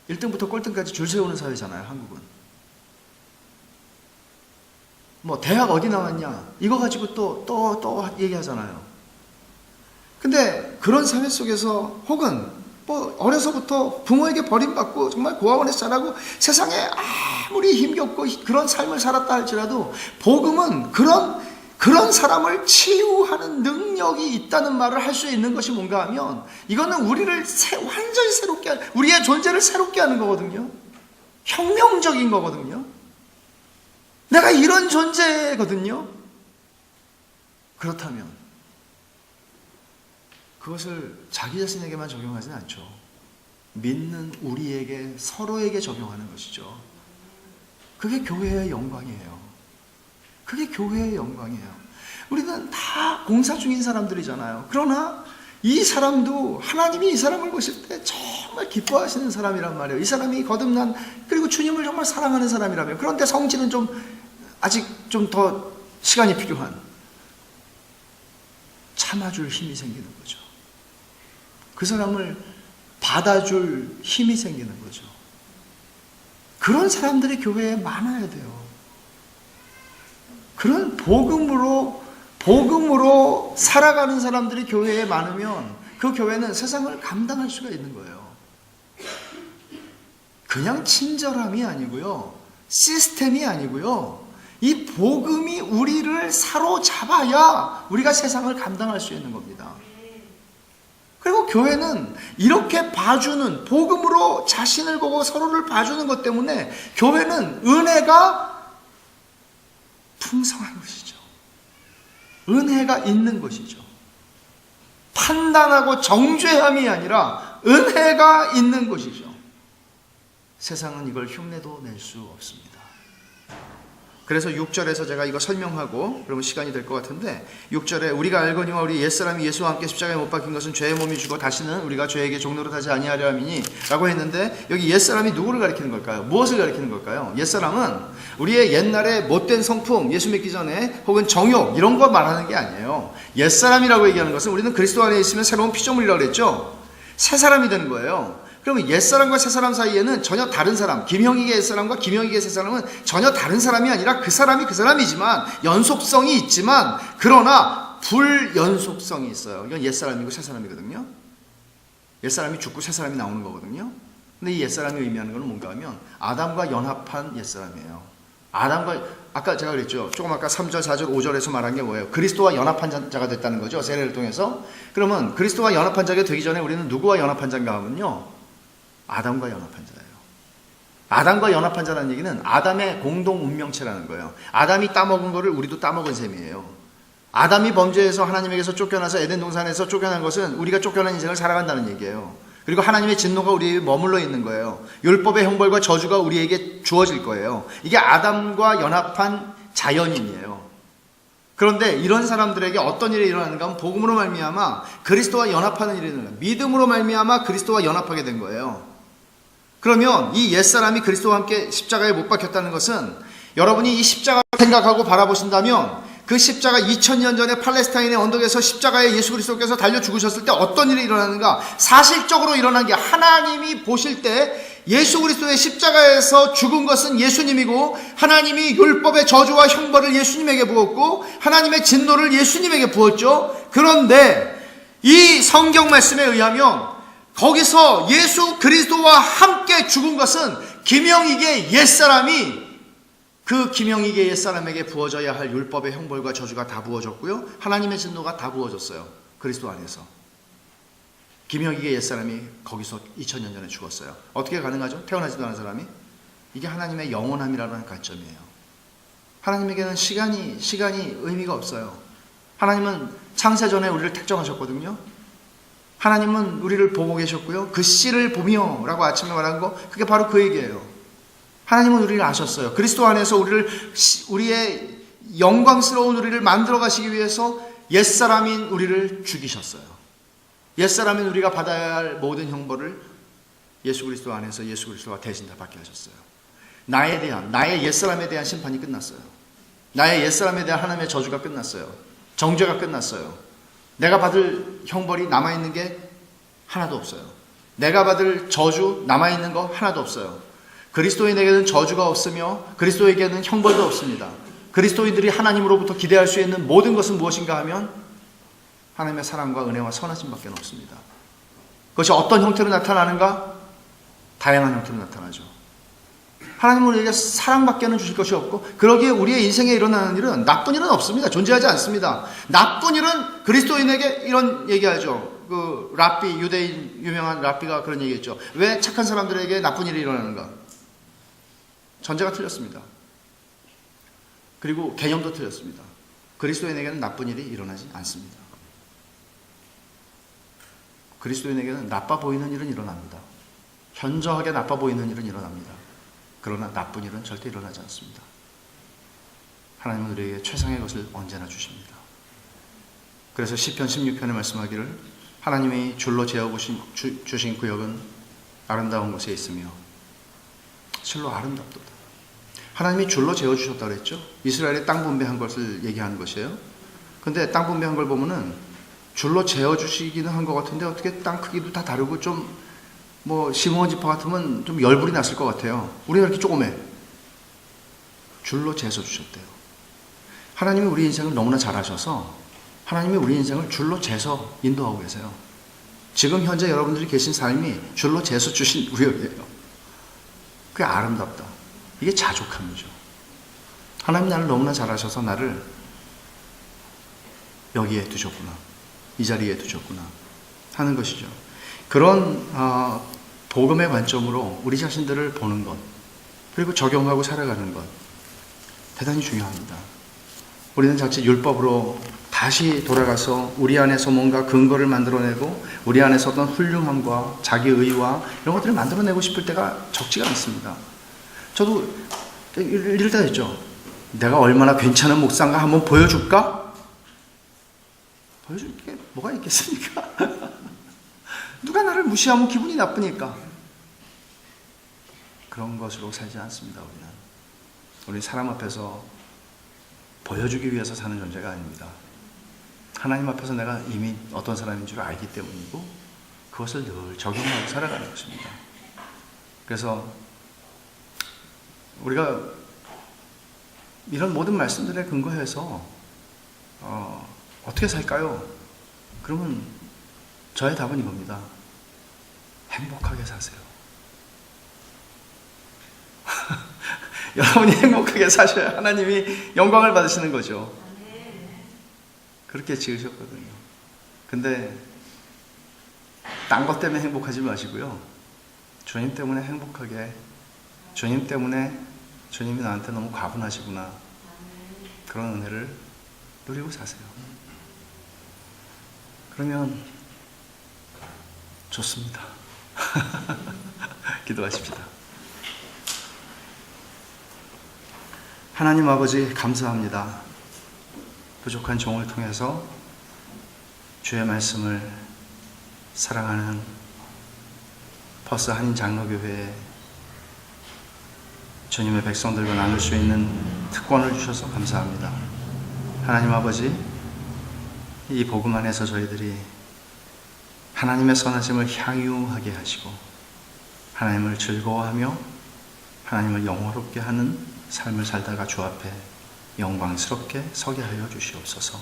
1등부터 꼴등까지 줄 세우는 사회잖아요. 한국은 뭐 대학 어디 나왔냐 이거 가지고 또 얘기하잖아요. 근데 그런 사회 속에서 혹은 뭐 어려서부터 부모에게 버림받고 정말 고아원에서 자라고 세상에 아무리 힘겹고 그런 삶을 살았다 할지라도 복음은 그런 사람을 치유하는 능력이 있다는 말을 할 수 있는 것이 뭔가 하면 이거는 우리를 완전히 새롭게 우리의 존재를 새롭게 하는 거거든요. 혁명적인 거거든요. 내가 이런 존재거든요. 그렇다면 그것을 자기 자신에게만 적용하지는 않죠. 믿는 우리에게 서로에게 적용하는 것이죠. 그게 교회의 영광이에요. 그게 교회의 영광이에요. 우리는 다 공사 중인 사람들이잖아요. 그러나 이 사람도 하나님이 이 사람을 보실 때 정말 기뻐하시는 사람이란 말이에요. 이 사람이 거듭난 그리고 주님을 정말 사랑하는 사람이라면, 그런데 성질은 아직 좀 더 시간이 필요한, 참아줄 힘이 생기는 거죠. 그 사람을 받아줄 힘이 생기는 거죠. 그런 사람들이 교회에 많아야 돼요. 그런 복음으로 살아가는 사람들이 교회에 많으면 그 교회는 세상을 감당할 수가 있는 거예요. 그냥 친절함이 아니고요, 시스템이 아니고요, 이 복음이 우리를 사로잡아야 우리가 세상을 감당할 수 있는 겁니다. 그리고 교회는 이렇게 봐주는, 복음으로 자신을 보고 서로를 봐주는 것 때문에 교회는 은혜가 풍성한 것이죠. 은혜가 있는 것이죠. 판단하고 정죄함이 아니라 은혜가 있는 것이죠. 세상은 이걸 흉내도 낼 수 없습니다. 그래서 6절에서 제가 이거 설명하고 그러면 시간이 될 것 같은데, 6절에 우리가 알거니와 우리 옛사람이 예수와 함께 십자가에 못 박힌 것은 죄의 몸이 죽어 다시는 우리가 죄에게 종노릇 하지 아니하려 함이니 라고 했는데, 여기 옛사람이 누구를 가리키는 걸까요? 무엇을 가리키는 걸까요? 옛사람은 우리의 옛날에 못된 성품, 예수 믿기 전에 혹은 정욕 이런 거 말하는 게 아니에요. 옛사람이라고 얘기하는 것은 우리는 그리스도 안에 있으면 새로운 피조물이라고 그랬죠. 새 사람이 되는 거예요. 그러면 옛사람과 새사람 사이에는 전혀 다른 사람, 김형익의 옛사람과 김형익의 새사람은 전혀 다른 사람이 아니라 그 사람이 그 사람이지만 연속성이 있지만 그러나 불연속성이 있어요. 이건 옛사람이고 새사람이거든요. 옛사람이 죽고 새사람이 나오는 거거든요. 근데 이 옛사람이 의미하는 것은 뭔가 하면 아담과 연합한 옛사람이에요. 아담과, 아까 제가 그랬죠. 조금 아까 3절, 4절, 5절에서 말한 게 뭐예요? 그리스도와 연합한 자가 됐다는 거죠. 세례를 통해서. 그러면 그리스도와 연합한 자가 되기 전에 우리는 누구와 연합한 자인가 하면요, 아담과 연합한 자예요. 아담과 연합한 자라는 얘기는 아담의 공동 운명체라는 거예요. 아담이 따먹은 거를 우리도 따먹은 셈이에요. 아담이 범죄해서 하나님에게서 쫓겨나서 에덴 동산에서 쫓겨난 것은 우리가 쫓겨난 인생을 살아간다는 얘기예요. 그리고 하나님의 진노가 우리에게 머물러 있는 거예요. 율법의 형벌과 저주가 우리에게 주어질 거예요. 이게 아담과 연합한 자연인이에요. 그런데 이런 사람들에게 어떤 일이 일어나는가 하면 복음으로 말미암아 그리스도와 연합하는 일이 일어나요. 믿음으로 말미암아 그리스도와 연합하게 된 거예요. 그러면 이 옛사람이 그리스도와 함께 십자가에 못 박혔다는 것은, 여러분이 이 십자가를 생각하고 바라보신다면 그 십자가 2000년 전에 팔레스타인의 언덕에서 십자가에 예수 그리스도께서 달려 죽으셨을 때 어떤 일이 일어나는가? 사실적으로 일어난 게, 하나님이 보실 때 예수 그리스도의 십자가에서 죽은 것은 예수님이고, 하나님이 율법의 저주와 형벌을 예수님에게 부었고, 하나님의 진노를 예수님에게 부었죠. 그런데 이 성경 말씀에 의하면 거기서 예수 그리스도와 함께 죽은 것은 김영익의 옛사람이, 그 김영익의 옛사람에게 부어져야 할 율법의 형벌과 저주가 다 부어졌고요, 하나님의 진노가 다 부어졌어요. 그리스도 안에서. 김영익의 옛사람이 거기서 2000년 전에 죽었어요. 어떻게 가능하죠? 태어나지도 않은 사람이. 이게 하나님의 영원함이라는 가점이에요. 하나님에게는 시간이 의미가 없어요. 하나님은 창세 전에 우리를 택정하셨거든요. 하나님은 우리를 보고 계셨고요, 그 씨를 보며 라고 아침에 말한 거, 그게 바로 그 얘기예요. 하나님은 우리를 아셨어요. 그리스도 안에서 우리의 영광스러운 우리를 만들어 가시기 위해서 옛사람인 우리를 죽이셨어요. 옛사람인 우리가 받아야 할 모든 형벌을 예수 그리스도 안에서 예수 그리스도가 대신 다 받게 하셨어요. 나의 옛사람에 대한 심판이 끝났어요. 나의 옛사람에 대한 하나님의 저주가 끝났어요. 정죄가 끝났어요. 내가 받을 형벌이 남아있는 게 하나도 없어요. 내가 받을 저주 남아있는 거 하나도 없어요. 그리스도인에게는 저주가 없으며 그리스도에게는 형벌도 없습니다. 그리스도인들이 하나님으로부터 기대할 수 있는 모든 것은 무엇인가 하면 하나님의 사랑과 은혜와 선하심밖에 없습니다. 그것이 어떤 형태로 나타나는가? 다양한 형태로 나타나죠. 하나님은 우리에게 사랑밖에는 주실 것이 없고, 그러기에 우리의 인생에 일어나는 일은 나쁜 일은 없습니다. 존재하지 않습니다. 나쁜 일은 그리스도인에게 이런 얘기하죠. 그 랍비, 유대인 유명한 랍비가 그런 얘기했죠. 왜 착한 사람들에게 나쁜 일이 일어나는가? 전제가 틀렸습니다. 그리고 개념도 틀렸습니다. 그리스도인에게는 나쁜 일이 일어나지 않습니다. 그리스도인에게는 나빠 보이는 일은 일어납니다. 현저하게 나빠 보이는 일은 일어납니다. 그러나 나쁜 일은 절대 일어나지 않습니다. 하나님은 우리에게 최상의 것을 언제나 주십니다. 그래서 시편 16편에 말씀하기를, 하나님이 줄로 재어주신 구역은 아름다운 곳에 있으며, 실로 아름답도다. 하나님이 줄로 재어주셨다고 그랬죠. 이스라엘이 땅 분배한 것을 얘기하는 것이에요. 근데 땅 분배한 걸 보면은 줄로 재어주시기는 한 것 같은데, 어떻게 땅 크기도 다 다르고, 좀 시몬 지파 같으면 좀 열불이 났을 것 같아요. 우리가 이렇게 조그매. 줄로 재서 주셨대요. 하나님이 우리 인생을 너무나 잘 아셔서 하나님이 우리 인생을 줄로 재서 인도하고 계세요. 지금 현재 여러분들이 계신 삶이 줄로 재서 주신 구역이에요. 그게 아름답다. 이게 자족함이죠. 하나님 나를 너무나 잘 아셔서 나를 여기에 두셨구나, 이 자리에 두셨구나 하는 것이죠. 그런 복음의 관점으로 우리 자신들을 보는 것, 그리고 적용하고 살아가는 것, 대단히 중요합니다. 우리는 자칫 율법으로 다시 돌아가서 우리 안에서 뭔가 근거를 만들어내고 우리 안에서 어떤 훌륭함과 자기의와 이런 것들을 만들어내고 싶을 때가 적지가 않습니다. 저도 이럴 때가 있죠. 내가 얼마나 괜찮은 목사인가 한번 보여줄까? 보여줄 게 뭐가 있겠습니까? 누가 나를 무시하면 기분이 나쁘니까. 그런 것으로 살지 않습니다. 우리는 사람 앞에서 보여주기 위해서 사는 존재가 아닙니다. 하나님 앞에서 내가 이미 어떤 사람인 줄 알기 때문이고, 그것을 늘 적용하고 살아가는 것입니다. 그래서 우리가 이런 모든 말씀들에 근거해서 어떻게 살까요? 그러면 저의 답은 이겁니다. 행복하게 사세요. 여러분이 행복하게 사셔야 하나님이 영광을 받으시는 거죠. 그렇게 지으셨거든요. 근데 딴 것 때문에 행복하지 마시고요, 주님 때문에 행복하게, 주님 때문에 주님이 나한테 너무 과분하시구나, 그런 은혜를 누리고 사세요. 그러면 좋습니다. 기도하십시다. 하나님 아버지, 감사합니다. 부족한 종을 통해서 주의 말씀을 사랑하는 퍼스 한인 장로교회에 주님의 백성들과 나눌 수 있는 특권을 주셔서 감사합니다. 하나님 아버지, 이 복음 안에서 저희들이 하나님의 선하심을 향유하게 하시고 하나님을 즐거워하며 하나님을 영화롭게 하는 삶을 살다가 주 앞에 영광스럽게 서게 하여 주시옵소서.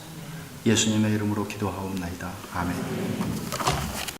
예수님의 이름으로 기도하옵나이다. 아멘.